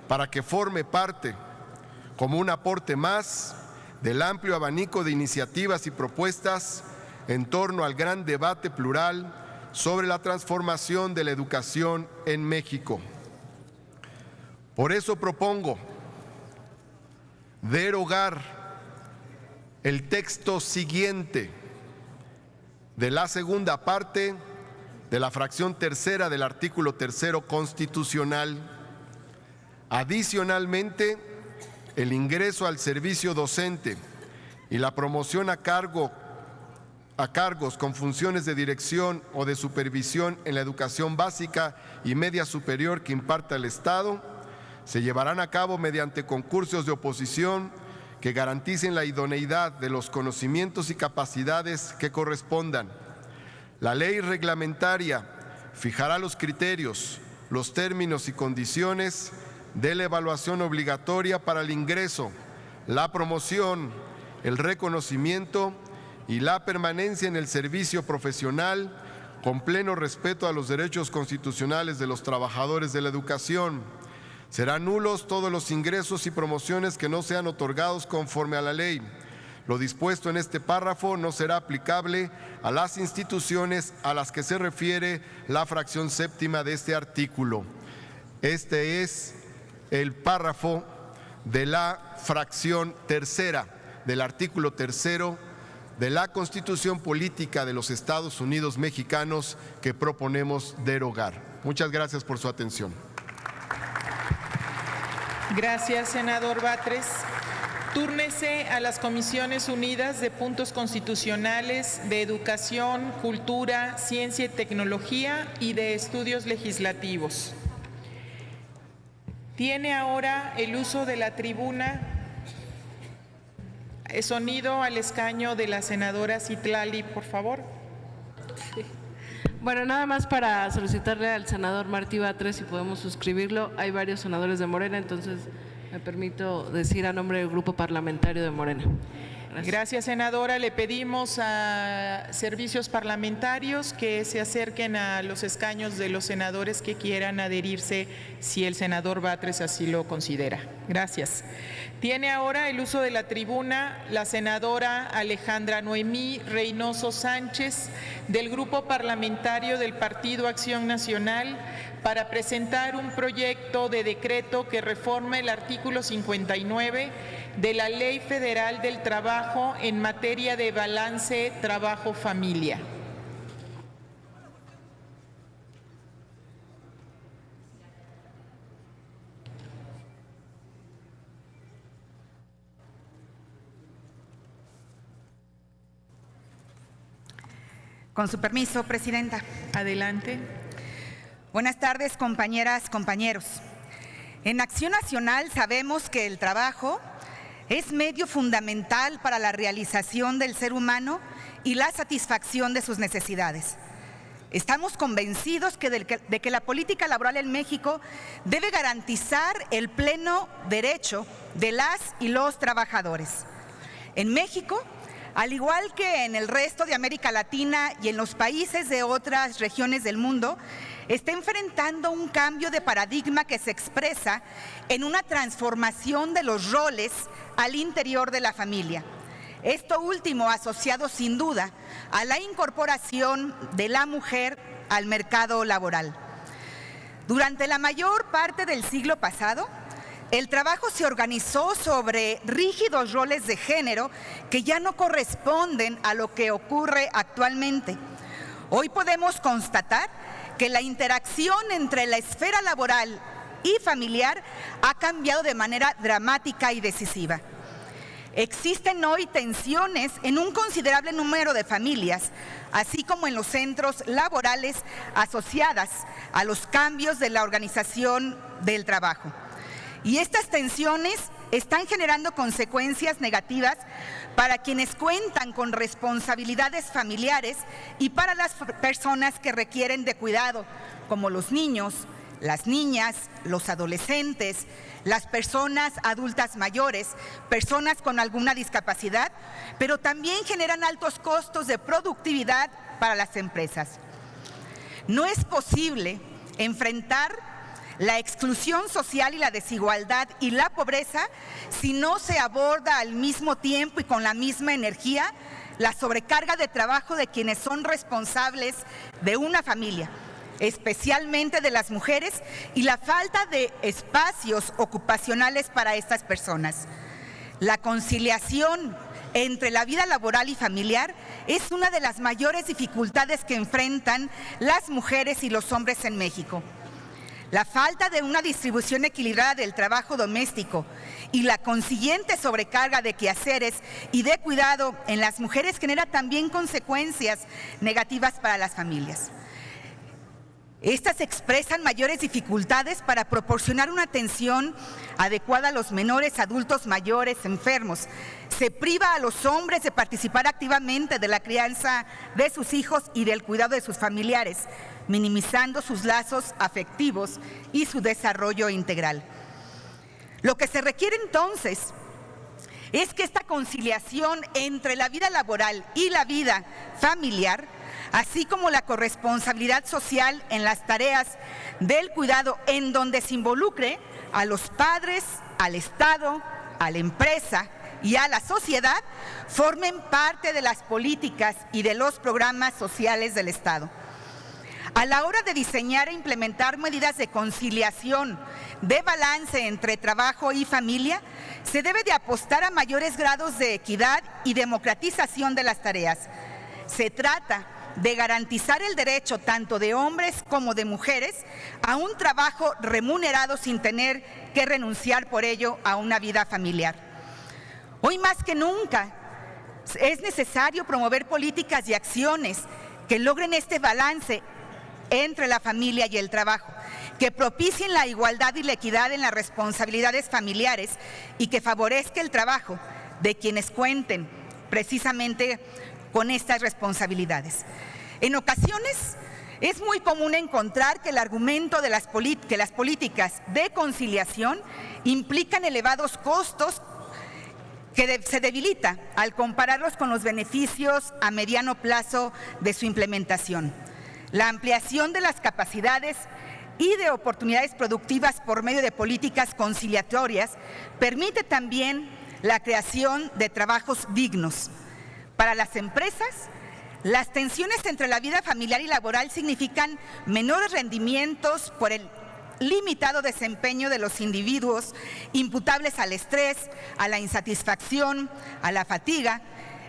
[SPEAKER 4] para que forme parte, como un aporte más, del amplio abanico de iniciativas y propuestas en torno al gran debate plural sobre la transformación de la educación en México. Por eso propongo derogar el texto siguiente de la segunda parte de la fracción tercera del artículo 3º constitucional. Adicionalmente, el ingreso al servicio docente y la promoción a cargos con funciones de dirección o de supervisión en la educación básica y media superior que imparta el Estado se llevarán a cabo mediante concursos de oposición que garanticen la idoneidad de los conocimientos y capacidades que correspondan. La ley reglamentaria fijará los criterios, los términos y condiciones de la evaluación obligatoria para el ingreso, la promoción, el reconocimiento y la permanencia en el servicio profesional con pleno respeto a los derechos constitucionales de los trabajadores de la educación. Serán nulos todos los ingresos y promociones que no sean otorgados conforme a la ley. Lo dispuesto en este párrafo no será aplicable a las instituciones a las que se refiere la fracción séptima de este artículo. Este es el párrafo de la fracción tercera del artículo 3º de la Constitución Política de los Estados Unidos Mexicanos que proponemos derogar. Muchas gracias por su atención.
[SPEAKER 1] Gracias, senador Batres. Túrnese a las Comisiones Unidas de Puntos Constitucionales, de Educación, Cultura, Ciencia y Tecnología y de Estudios Legislativos. Tiene ahora el uso de la tribuna. Sonido al escaño de la senadora Citlali, por favor.
[SPEAKER 9] Sí. Bueno, nada más para solicitarle al senador Martí Batres si podemos suscribirlo. Hay varios senadores de Morena, entonces me permito decir a nombre del Grupo Parlamentario de Morena.
[SPEAKER 1] Gracias, senadora. Le pedimos a servicios parlamentarios que se acerquen a los escaños de los senadores que quieran adherirse si el senador Batres así lo considera. Gracias. Tiene ahora el uso de la tribuna la senadora Alejandra Noemí Reynoso Sánchez, del Grupo Parlamentario del Partido Acción Nacional, para presentar un proyecto de decreto que reforma el artículo 59 de la Ley Federal del Trabajo en materia de balance trabajo-familia.
[SPEAKER 10] Con su permiso, presidenta.
[SPEAKER 1] Adelante.
[SPEAKER 10] Buenas tardes, compañeras, compañeros. En Acción Nacional sabemos que el trabajo es medio fundamental para la realización del ser humano y la satisfacción de sus necesidades. Estamos convencidos de que la política laboral en México debe garantizar el pleno derecho de las y los trabajadores. En México, al igual que en el resto de América Latina y en los países de otras regiones del mundo, está enfrentando un cambio de paradigma que se expresa en una transformación de los roles al interior de la familia. Esto último asociado sin duda a la incorporación de la mujer al mercado laboral. Durante la mayor parte del siglo pasado, el trabajo se organizó sobre rígidos roles de género que ya no corresponden a lo que ocurre actualmente. Hoy podemos constatar que la interacción entre la esfera laboral y familiar ha cambiado de manera dramática y decisiva. Existen hoy tensiones en un considerable número de familias, así como en los centros laborales asociadas a los cambios de la organización del trabajo. Y estas tensiones están generando consecuencias negativas para quienes cuentan con responsabilidades familiares y para las personas que requieren de cuidado, como los niños, las niñas, los adolescentes, las personas adultas mayores, personas con alguna discapacidad, pero también generan altos costos de productividad para las empresas. No es posible enfrentar la exclusión social y la desigualdad y la pobreza si no se aborda al mismo tiempo y con la misma energía la sobrecarga de trabajo de quienes son responsables de una familia, especialmente de las mujeres, y la falta de espacios ocupacionales para estas personas. La conciliación entre la vida laboral y familiar es una de las mayores dificultades que enfrentan las mujeres y los hombres en México. La falta de una distribución equilibrada del trabajo doméstico y la consiguiente sobrecarga de quehaceres y de cuidado en las mujeres genera también consecuencias negativas para las familias. Estas expresan mayores dificultades para proporcionar una atención adecuada a los menores, adultos mayores, enfermos. Se priva a los hombres de participar activamente de la crianza de sus hijos y del cuidado de sus familiares, minimizando sus lazos afectivos y su desarrollo integral. Lo que se requiere entonces es que esta conciliación entre la vida laboral y la vida familiar, así como la corresponsabilidad social en las tareas del cuidado en donde se involucre a los padres, al Estado, a la empresa y a la sociedad, formen parte de las políticas y de los programas sociales del Estado. A la hora de diseñar e implementar medidas de conciliación, de balance entre trabajo y familia, se debe de apostar a mayores grados de equidad y democratización de las tareas. Se trata de garantizar el derecho tanto de hombres como de mujeres a un trabajo remunerado sin tener que renunciar por ello a una vida familiar. Hoy más que nunca es necesario promover políticas y acciones que logren este balance entre la familia y el trabajo, que propicien la igualdad y la equidad en las responsabilidades familiares y que favorezca el trabajo de quienes cuenten precisamente con estas responsabilidades. En ocasiones es muy común encontrar que el argumento de que las políticas de conciliación implican elevados costos que se debilita al compararlos con los beneficios a mediano plazo de su implementación. La ampliación de las capacidades y de oportunidades productivas por medio de políticas conciliatorias permite también la creación de trabajos dignos. Para las empresas, las tensiones entre la vida familiar y laboral significan menores rendimientos por el limitado desempeño de los individuos imputables al estrés, a la insatisfacción, a la fatiga,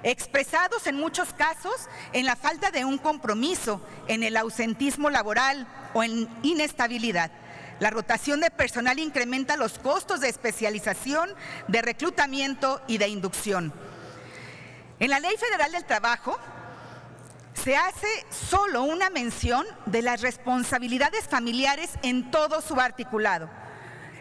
[SPEAKER 10] expresados en muchos casos en la falta de un compromiso, en el ausentismo laboral o en inestabilidad. La rotación de personal incrementa los costos de especialización, de reclutamiento y de inducción. En la Ley Federal del Trabajo se hace solo una mención de las responsabilidades familiares en todo su articulado.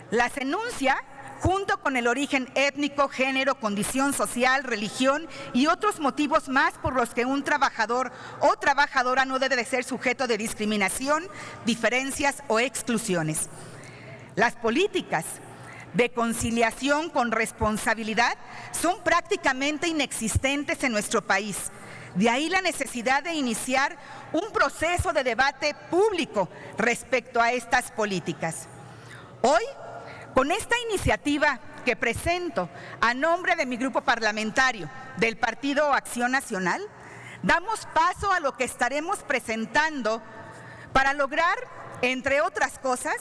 [SPEAKER 10] Las enuncia junto con el origen étnico, género, condición social, religión y otros motivos más por los que un trabajador o trabajadora no debe de ser sujeto de discriminación, diferencias o exclusiones. Las políticas de conciliación con responsabilidad son prácticamente inexistentes en nuestro país. De ahí la necesidad de iniciar un proceso de debate público respecto a estas políticas. Hoy, con esta iniciativa que presento a nombre de mi grupo parlamentario del Partido Acción Nacional, damos paso a lo que estaremos presentando para lograr, entre otras cosas,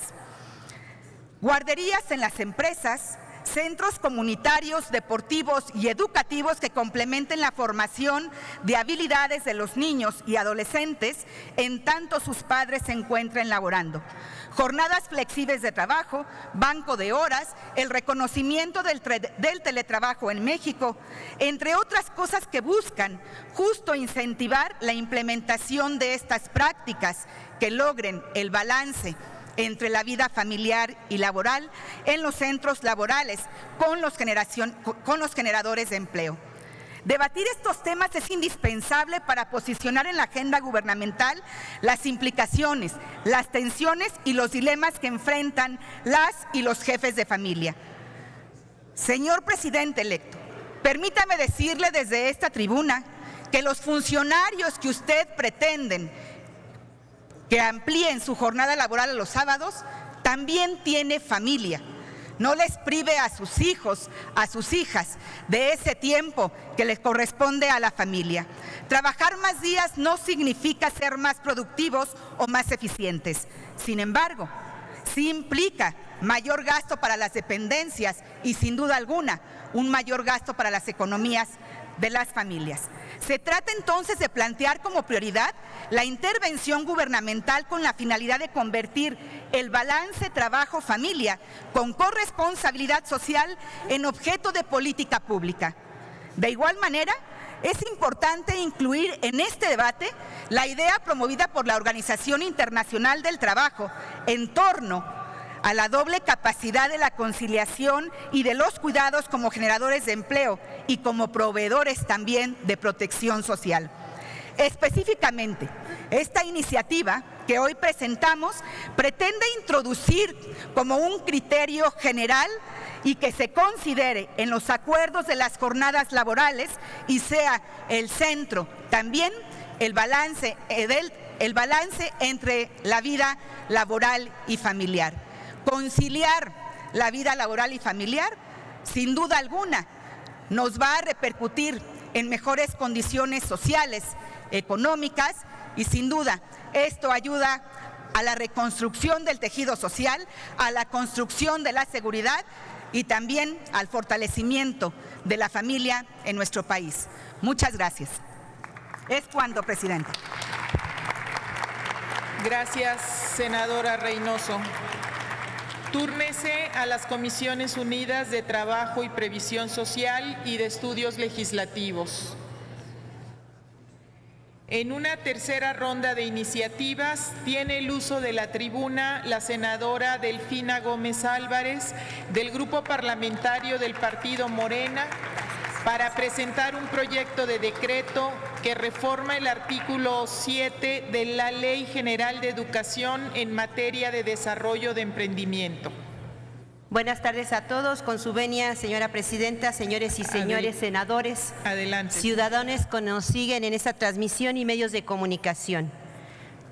[SPEAKER 10] guarderías en las empresas, centros comunitarios, deportivos y educativos que complementen la formación de habilidades de los niños y adolescentes en tanto sus padres se encuentren laborando. Jornadas flexibles de trabajo, banco de horas, el reconocimiento del teletrabajo en México, entre otras cosas que buscan justo incentivar la implementación de estas prácticas que logren el balance entre la vida familiar y laboral en los centros laborales con los generadores de empleo. Debatir estos temas es indispensable para posicionar en la agenda gubernamental las implicaciones, las tensiones y los dilemas que enfrentan las y los jefes de familia. Señor presidente electo, permítame decirle desde esta tribuna que los funcionarios que usted pretenden que amplíen su jornada laboral a los sábados también tiene familia. no les prive a sus hijos, a sus hijas, de ese tiempo que les corresponde a la familia. Trabajar más días no significa ser más productivos o más eficientes. Sin embargo, sí implica mayor gasto para las dependencias y, sin duda alguna, un mayor gasto para las economías de las familias. Se trata entonces de plantear como prioridad la intervención gubernamental con la finalidad de convertir el balance trabajo-familia con corresponsabilidad social en objeto de política pública. De igual manera, es importante incluir en este debate la idea promovida por la Organización Internacional del Trabajo en torno a la doble capacidad de la conciliación y de los cuidados como generadores de empleo y como proveedores también de protección social. Específicamente, esta iniciativa que hoy presentamos pretende introducir como un criterio general y que se considere en los acuerdos de las jornadas laborales y sea el centro también el balance entre la vida laboral y familiar. Conciliar la vida laboral y familiar, sin duda alguna, nos va a repercutir en mejores condiciones sociales, económicas y, sin duda, esto ayuda a la reconstrucción del tejido social, a la construcción de la seguridad y también al fortalecimiento de la familia en nuestro país. Muchas gracias. Es cuanto, presidente.
[SPEAKER 1] Gracias, senadora Reynoso. Túrnese a las Comisiones Unidas de Trabajo y Previsión Social y de Estudios Legislativos. En una tercera ronda de iniciativas tiene el uso de la tribuna la senadora Delfina Gómez Álvarez del Grupo Parlamentario del Partido Morena para presentar un proyecto de decreto que reforma el artículo 7 de la Ley General de Educación en materia de desarrollo de emprendimiento.
[SPEAKER 11] Buenas tardes a todos. Con su venia, señora presidenta, señores y señores senadores,
[SPEAKER 1] adelante.
[SPEAKER 11] Ciudadanos que nos siguen en esta transmisión y medios de comunicación.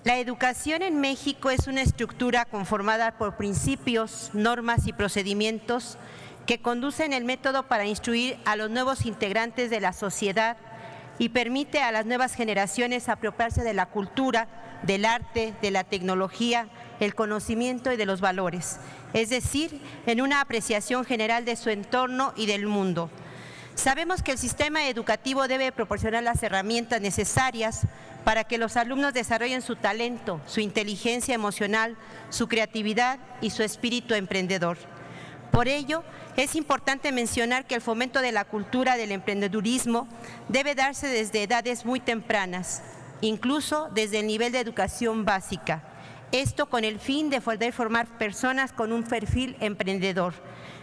[SPEAKER 11] La educación en México es una estructura conformada por principios, normas y procedimientos que conducen el método para instruir a los nuevos integrantes de la sociedad y permite a las nuevas generaciones apropiarse de la cultura, del arte, de la tecnología, el conocimiento y de los valores, es decir, en una apreciación general de su entorno y del mundo. Sabemos que el sistema educativo debe proporcionar las herramientas necesarias para que los alumnos desarrollen su talento, su inteligencia emocional, su creatividad y su espíritu emprendedor. Por ello, es importante mencionar que el fomento de la cultura del emprendedurismo debe darse desde edades muy tempranas, incluso desde el nivel de educación básica. Esto con el fin de poder formar personas con un perfil emprendedor,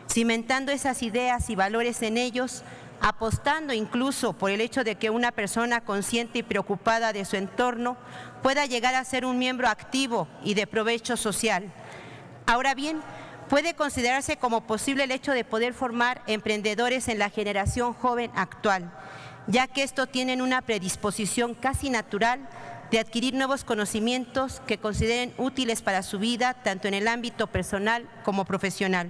[SPEAKER 11] cimentando esas ideas y valores en ellos, apostando incluso por el hecho de que una persona consciente y preocupada de su entorno pueda llegar a ser un miembro activo y de provecho social. Ahora bien, puede considerarse como posible el hecho de poder formar emprendedores en la generación joven actual, ya que estos tienen una predisposición casi natural de adquirir nuevos conocimientos que consideren útiles para su vida, tanto en el ámbito personal como profesional.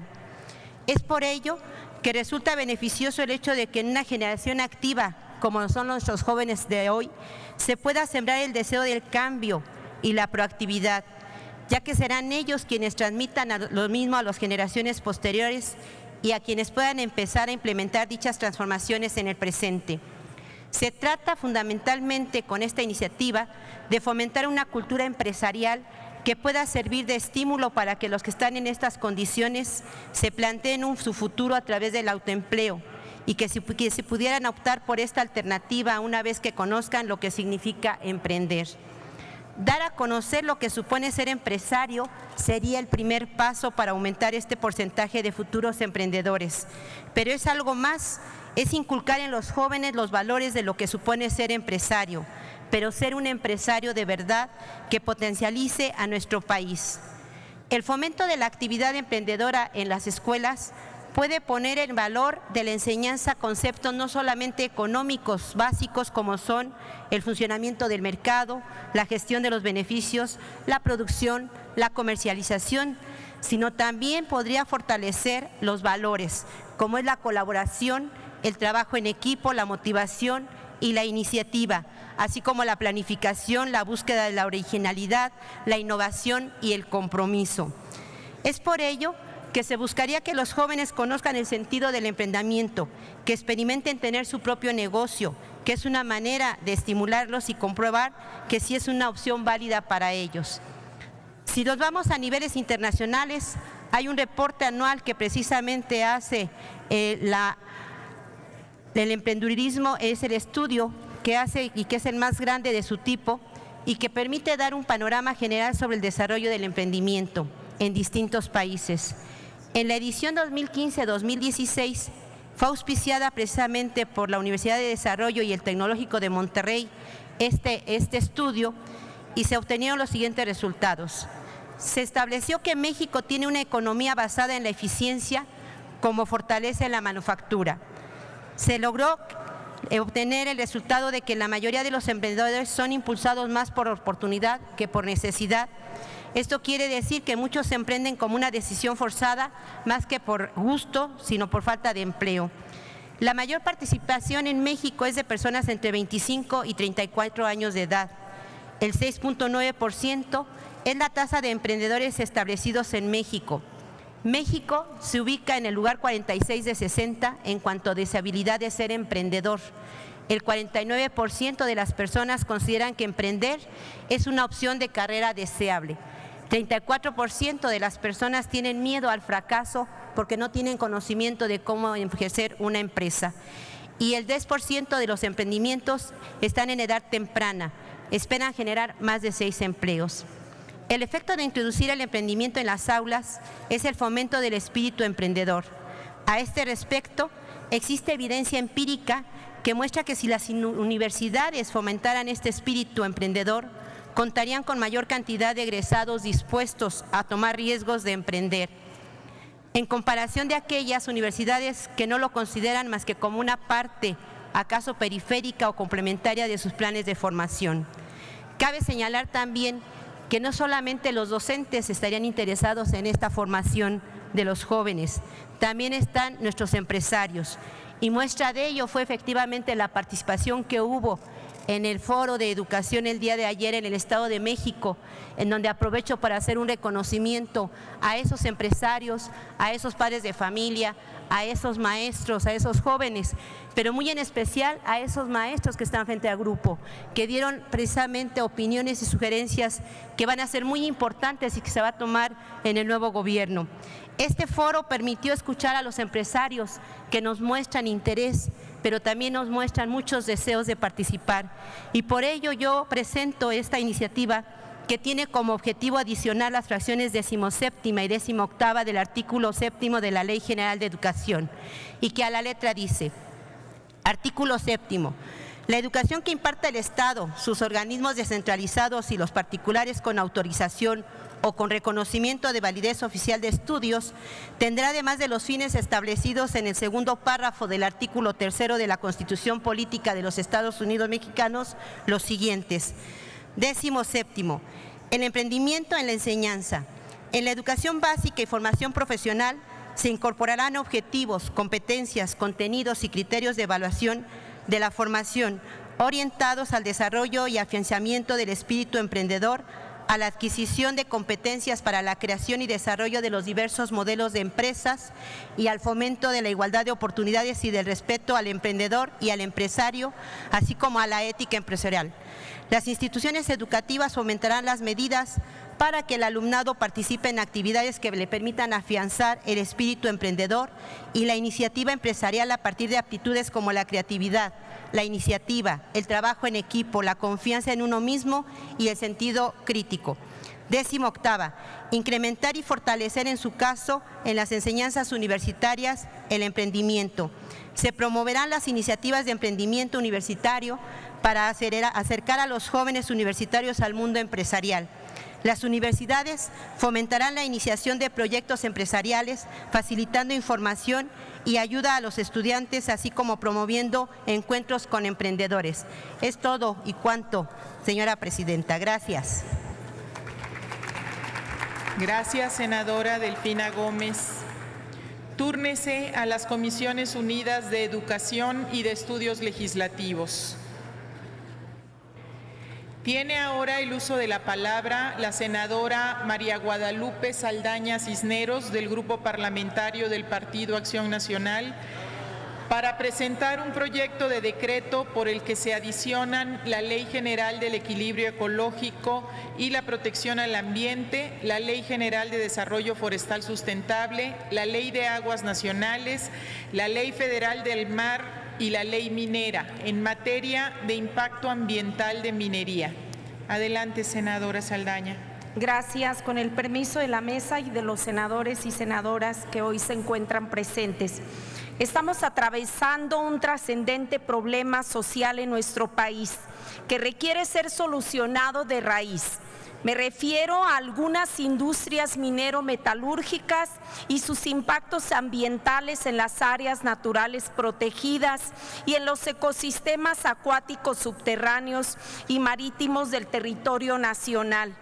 [SPEAKER 11] Es por ello que resulta beneficioso el hecho de que en una generación activa, como son nuestros jóvenes de hoy, se pueda sembrar el deseo del cambio y la proactividad, ya que serán ellos quienes transmitan lo mismo a las generaciones posteriores y a quienes puedan empezar a implementar dichas transformaciones en el presente. Se trata fundamentalmente con esta iniciativa de fomentar una cultura empresarial que pueda servir de estímulo para que los que están en estas condiciones se planteen su futuro a través del autoempleo y que se pudieran optar por esta alternativa una vez que conozcan lo que significa emprender. Dar a conocer lo que supone ser empresario sería el primer paso para aumentar este porcentaje de futuros emprendedores, pero es algo más. Es inculcar en los jóvenes los valores de lo que supone ser empresario, pero ser un empresario de verdad que potencialice a nuestro país. El fomento de la actividad emprendedora en las escuelas puede poner en valor de la enseñanza conceptos no solamente económicos básicos como son el funcionamiento del mercado, la gestión de los beneficios, la producción, la comercialización, sino también podría fortalecer los valores, como es la colaboración, el trabajo en equipo, la motivación y la iniciativa, así como la planificación, la búsqueda de la originalidad, la innovación y el compromiso. Es por ello que se buscaría que los jóvenes conozcan el sentido del emprendimiento, que experimenten tener su propio negocio, que es una manera de estimularlos y comprobar que sí es una opción válida para ellos. Si nos vamos a niveles internacionales, hay un reporte anual que precisamente hace el emprendedurismo, es el estudio que hace y que es el más grande de su tipo y que permite dar un panorama general sobre el desarrollo del emprendimiento en distintos países. En la edición 2015-2016 fue auspiciada precisamente por la Universidad de Desarrollo y el Tecnológico de Monterrey este estudio y se obtenieron los siguientes resultados. Se estableció que México tiene una economía basada en la eficiencia como fortalece la manufactura. Se logró obtener el resultado de que la mayoría de los emprendedores son impulsados más por oportunidad que por necesidad. Esto quiere decir que muchos se emprenden como una decisión forzada, más que por gusto, sino por falta de empleo. La mayor participación en México es de personas entre 25 y 34 años de edad. El 6.9% es la tasa de emprendedores establecidos en México. México se ubica en el lugar 46 de 60 en cuanto a deshabilidad de ser emprendedor. El 49% de las personas consideran que emprender es una opción de carrera deseable. 34% de las personas tienen miedo al fracaso porque no tienen conocimiento de cómo ejercer una empresa. Y el 10% de los emprendimientos están en edad temprana, esperan generar más de 6 empleos. El efecto de introducir el emprendimiento en las aulas es el fomento del espíritu emprendedor. A este respecto, existe evidencia empírica que muestra que si las universidades fomentaran este espíritu emprendedor, contarían con mayor cantidad de egresados dispuestos a tomar riesgos de emprender, en comparación de aquellas universidades que no lo consideran más que como una parte, acaso periférica o complementaria de sus planes de formación. Cabe señalar también que no solamente los docentes estarían interesados en esta formación de los jóvenes, también están nuestros empresarios. Y muestra de ello fue efectivamente la participación que hubo en el foro de educación el día de ayer en el Estado de México, en donde aprovecho para hacer un reconocimiento a esos empresarios, a esos padres de familia, a esos maestros, a esos jóvenes, pero muy en especial a esos maestros que están frente al grupo, que dieron precisamente opiniones y sugerencias que van a ser muy importantes y que se va a tomar en el nuevo gobierno. Este foro permitió escuchar a los empresarios que nos muestran interés, pero también nos muestran muchos deseos de participar. Y por ello yo presento esta iniciativa que tiene como objetivo adicionar las fracciones 17ª y 18ª del artículo 7º de la Ley General de Educación, y que a la letra dice: artículo 7º. La educación que imparta el Estado, sus organismos descentralizados y los particulares con autorización o con reconocimiento de validez oficial de estudios, tendrá, además de los fines establecidos en el segundo párrafo del artículo 3º de la Constitución Política de los Estados Unidos Mexicanos, los siguientes. 17º. El emprendimiento en la enseñanza. En la educación básica y formación profesional se incorporarán objetivos, competencias, contenidos y criterios de evaluación de la formación orientados al desarrollo y afianzamiento del espíritu emprendedor, a la adquisición de competencias para la creación y desarrollo de los diversos modelos de empresas y al fomento de la igualdad de oportunidades y del respeto al emprendedor y al empresario, así como a la ética empresarial. Las instituciones educativas fomentarán las medidas para que el alumnado participe en actividades que le permitan afianzar el espíritu emprendedor y la iniciativa empresarial a partir de aptitudes como la creatividad, la iniciativa, el trabajo en equipo, la confianza en uno mismo y el sentido crítico. 18ª, incrementar y fortalecer en su caso en las enseñanzas universitarias el emprendimiento. Se promoverán las iniciativas de emprendimiento universitario para acercar a los jóvenes universitarios al mundo empresarial. Las universidades fomentarán la iniciación de proyectos empresariales, facilitando información y ayuda a los estudiantes, así como promoviendo encuentros con emprendedores. Es todo y cuanto, señora presidenta. Gracias.
[SPEAKER 1] Gracias, senadora Delfina Gómez. Túrnese a las Comisiones Unidas de Educación y de Estudios Legislativos. Tiene ahora el uso de la palabra la senadora María Guadalupe Saldaña Cisneros, del Grupo Parlamentario del Partido Acción Nacional, para presentar un proyecto de decreto por el que se adicionan la Ley General del Equilibrio Ecológico y la Protección al Ambiente, la Ley General de Desarrollo Forestal Sustentable, la Ley de Aguas Nacionales, la Ley Federal del Mar y la Ley Minera en materia de impacto ambiental de minería. Adelante, senadora Saldaña.
[SPEAKER 12] Gracias. Con el permiso de la mesa y de los senadores y senadoras que hoy se encuentran presentes. Estamos atravesando un trascendente problema social en nuestro país que requiere ser solucionado de raíz. Me refiero a algunas industrias minero-metalúrgicas y sus impactos ambientales en las áreas naturales protegidas y en los ecosistemas acuáticos subterráneos y marítimos del territorio nacional.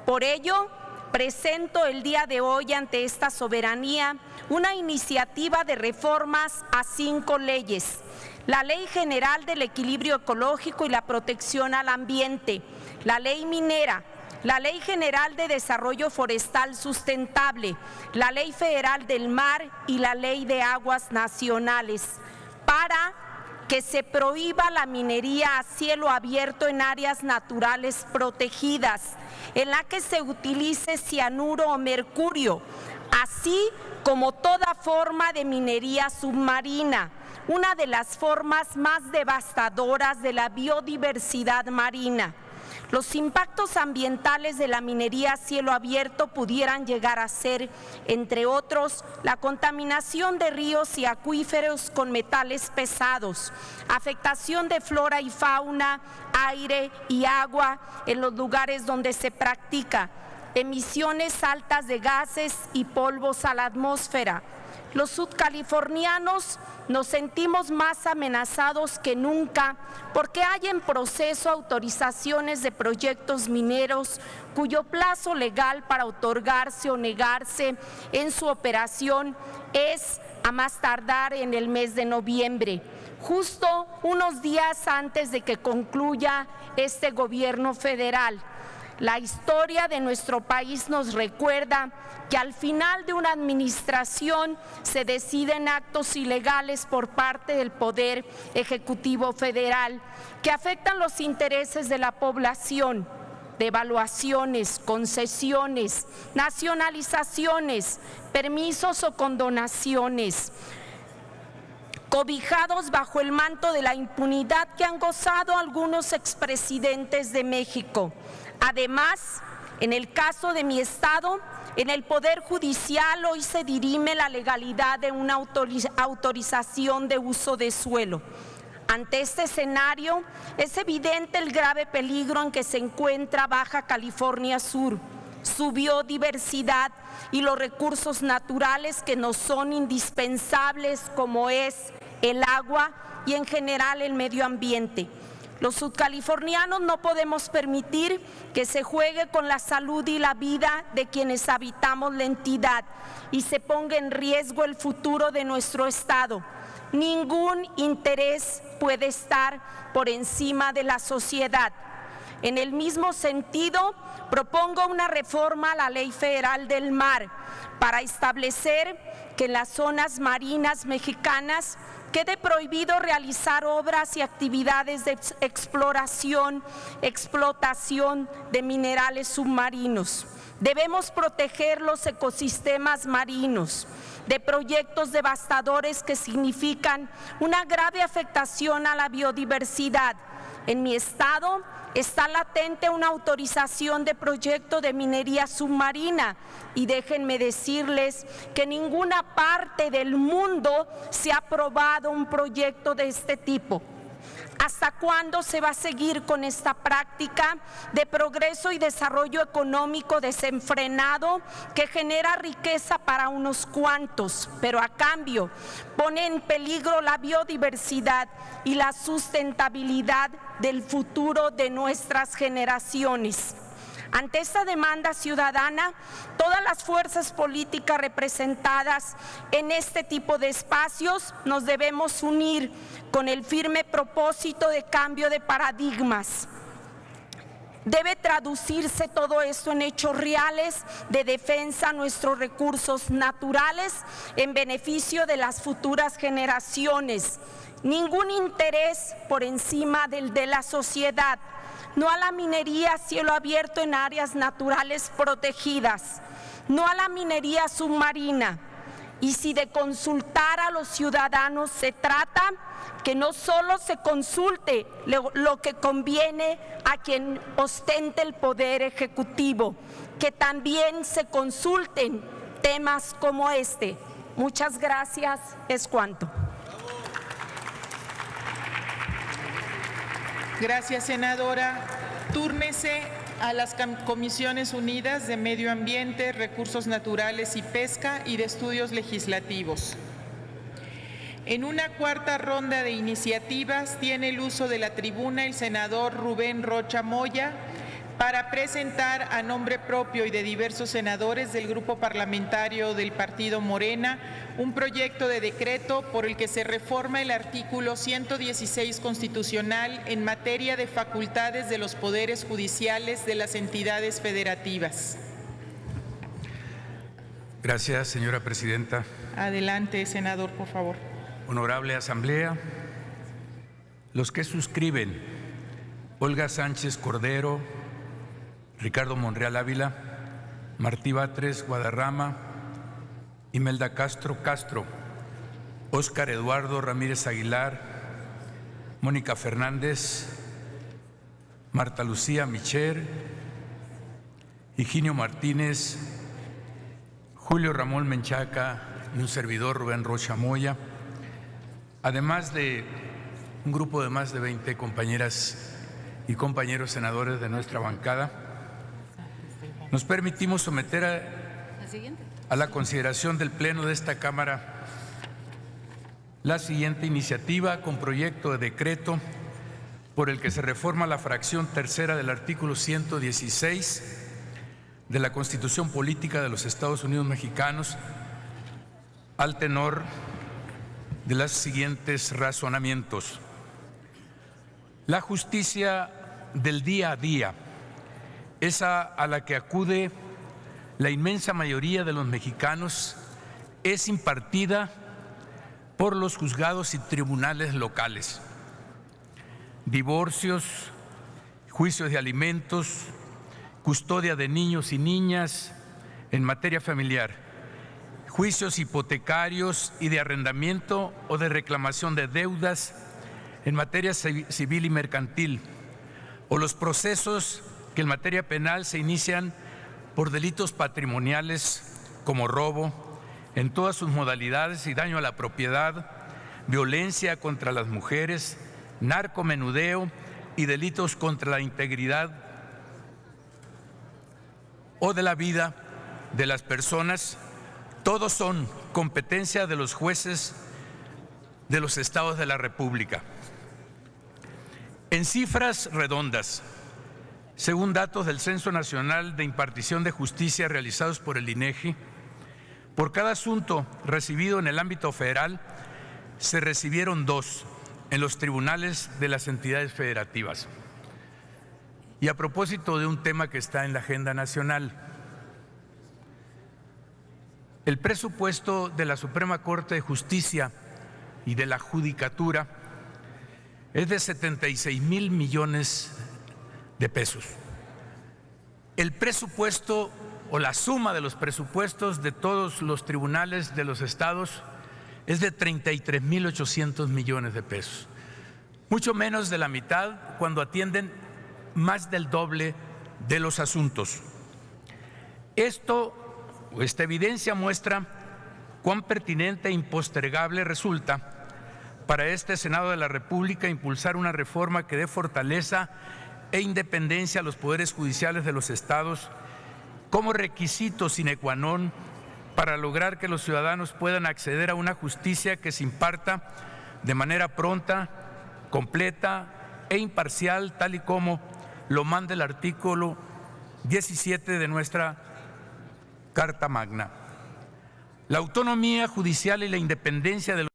[SPEAKER 12] Por ello, presento el día de hoy ante esta soberanía una iniciativa de reformas a 5 leyes: la Ley General del Equilibrio Ecológico y la Protección al Ambiente, la Ley Minera, la Ley General de Desarrollo Forestal Sustentable, la Ley Federal del Mar y la Ley de Aguas Nacionales, para que se prohíba la minería a cielo abierto en áreas naturales protegidas, en la que se utilice cianuro o mercurio, así como toda forma de minería submarina, una de las formas más devastadoras de la biodiversidad marina. Los impactos ambientales de la minería a cielo abierto pudieran llegar a ser, entre otros, la contaminación de ríos y acuíferos con metales pesados, afectación de flora y fauna, aire y agua en los lugares donde se practica, emisiones altas de gases y polvos a la atmósfera. Los sudcalifornianos nos sentimos más amenazados que nunca porque hay en proceso autorizaciones de proyectos mineros cuyo plazo legal para otorgarse o negarse en su operación es a más tardar en el mes de noviembre, justo unos días antes de que concluya este gobierno federal. La historia de nuestro país nos recuerda que al final de una administración se deciden actos ilegales por parte del Poder Ejecutivo Federal que afectan los intereses de la población. Devaluaciones, concesiones, nacionalizaciones, permisos o condonaciones, cobijados bajo el manto de la impunidad que han gozado algunos expresidentes de México. Además, en el caso de mi estado, en el Poder Judicial hoy se dirime la legalidad de una autorización de uso de suelo. Ante este escenario, es evidente el grave peligro en que se encuentra Baja California Sur, su biodiversidad y los recursos naturales que nos son indispensables, como es el agua y en general el medio ambiente. Los sudcalifornianos no podemos permitir que se juegue con la salud y la vida de quienes habitamos la entidad y se ponga en riesgo el futuro de nuestro estado. Ningún interés puede estar por encima de la sociedad. En el mismo sentido, propongo una reforma a la Ley Federal del Mar para establecer que en las zonas marinas mexicanas quede prohibido realizar obras y actividades de exploración, explotación de minerales submarinos. Debemos proteger los ecosistemas marinos de proyectos devastadores que significan una grave afectación a la biodiversidad. En mi estado está latente una autorización de proyecto de minería submarina y déjenme decirles que en ninguna parte del mundo se ha aprobado un proyecto de este tipo. ¿Hasta cuándo se va a seguir con esta práctica de progreso y desarrollo económico desenfrenado que genera riqueza para unos cuantos, pero a cambio pone en peligro la biodiversidad y la sustentabilidad del futuro de nuestras generaciones? Ante esta demanda ciudadana, todas las fuerzas políticas representadas en este tipo de espacios nos debemos unir con el firme propósito de cambio de paradigmas. Debe traducirse todo esto en hechos reales de defensa a nuestros recursos naturales en beneficio de las futuras generaciones. Ningún interés por encima del de la sociedad. No a la minería a cielo abierto en áreas naturales protegidas, no a la minería submarina. Y si de consultar a los ciudadanos se trata, que no solo se consulte lo que conviene a quien ostente el poder ejecutivo, que también se consulten temas como este. Muchas gracias, es cuanto.
[SPEAKER 1] Gracias, senadora. Túrnese a las Comisiones Unidas de Medio Ambiente, Recursos Naturales y Pesca y de Estudios Legislativos. En una cuarta ronda de iniciativas tiene el uso de la tribuna el senador Rubén Rocha Moya para presentar a nombre propio y de diversos senadores del Grupo Parlamentario del Partido Morena un proyecto de decreto por el que se reforma el artículo 116 constitucional en materia de facultades de los poderes judiciales de las entidades federativas.
[SPEAKER 13] Gracias, señora presidenta.
[SPEAKER 1] Adelante, senador, por favor.
[SPEAKER 13] Honorable Asamblea, los que suscriben: Olga Sánchez Cordero, Ricardo Monreal Ávila, Martí Batres Guadarrama, Imelda Castro, Óscar Eduardo Ramírez Aguilar, Mónica Fernández, Marta Lucía Micher, Higinio Martínez, Julio Ramón Menchaca y un servidor, Rubén Rocha Moya, además de un grupo de más de 20 compañeras y compañeros senadores de nuestra bancada, nos permitimos someter a la consideración del Pleno de esta Cámara la siguiente iniciativa con proyecto de decreto por el que se reforma la fracción tercera del artículo 116 de la Constitución Política de los Estados Unidos Mexicanos al tenor de los siguientes razonamientos. La justicia del día a día, esa a la que acude la inmensa mayoría de los mexicanos, es impartida por los juzgados y tribunales locales. Divorcios, juicios de alimentos, custodia de niños y niñas en materia familiar, juicios hipotecarios y de arrendamiento o de reclamación de deudas en materia civil y mercantil, o los procesos que en materia penal se inician por delitos patrimoniales como robo en todas sus modalidades y daño a la propiedad, violencia contra las mujeres, narcomenudeo y delitos contra la integridad o de la vida de las personas. Todos son competencia de los jueces de los estados de la República. En cifras redondas, según datos del Censo Nacional de Impartición de Justicia realizados por el INEGI, por cada asunto recibido en el ámbito federal, se recibieron 2 en los tribunales de las entidades federativas. Y a propósito de un tema que está en la agenda nacional, el presupuesto de la Suprema Corte de Justicia y de la Judicatura es de 76,000 millones de pesos. El presupuesto o la suma de los presupuestos de todos los tribunales de los estados es de 33,800 millones de pesos. Mucho menos de la mitad cuando atienden más del doble de los asuntos. Esta evidencia muestra cuán pertinente e impostergable resulta para este Senado de la República impulsar una reforma que dé fortaleza e independencia a los poderes judiciales de los estados como requisito sine qua non para lograr que los ciudadanos puedan acceder a una justicia que se imparta de manera pronta, completa e imparcial, tal y como lo manda el artículo 17 de nuestra Carta Magna. La autonomía judicial y la independencia de los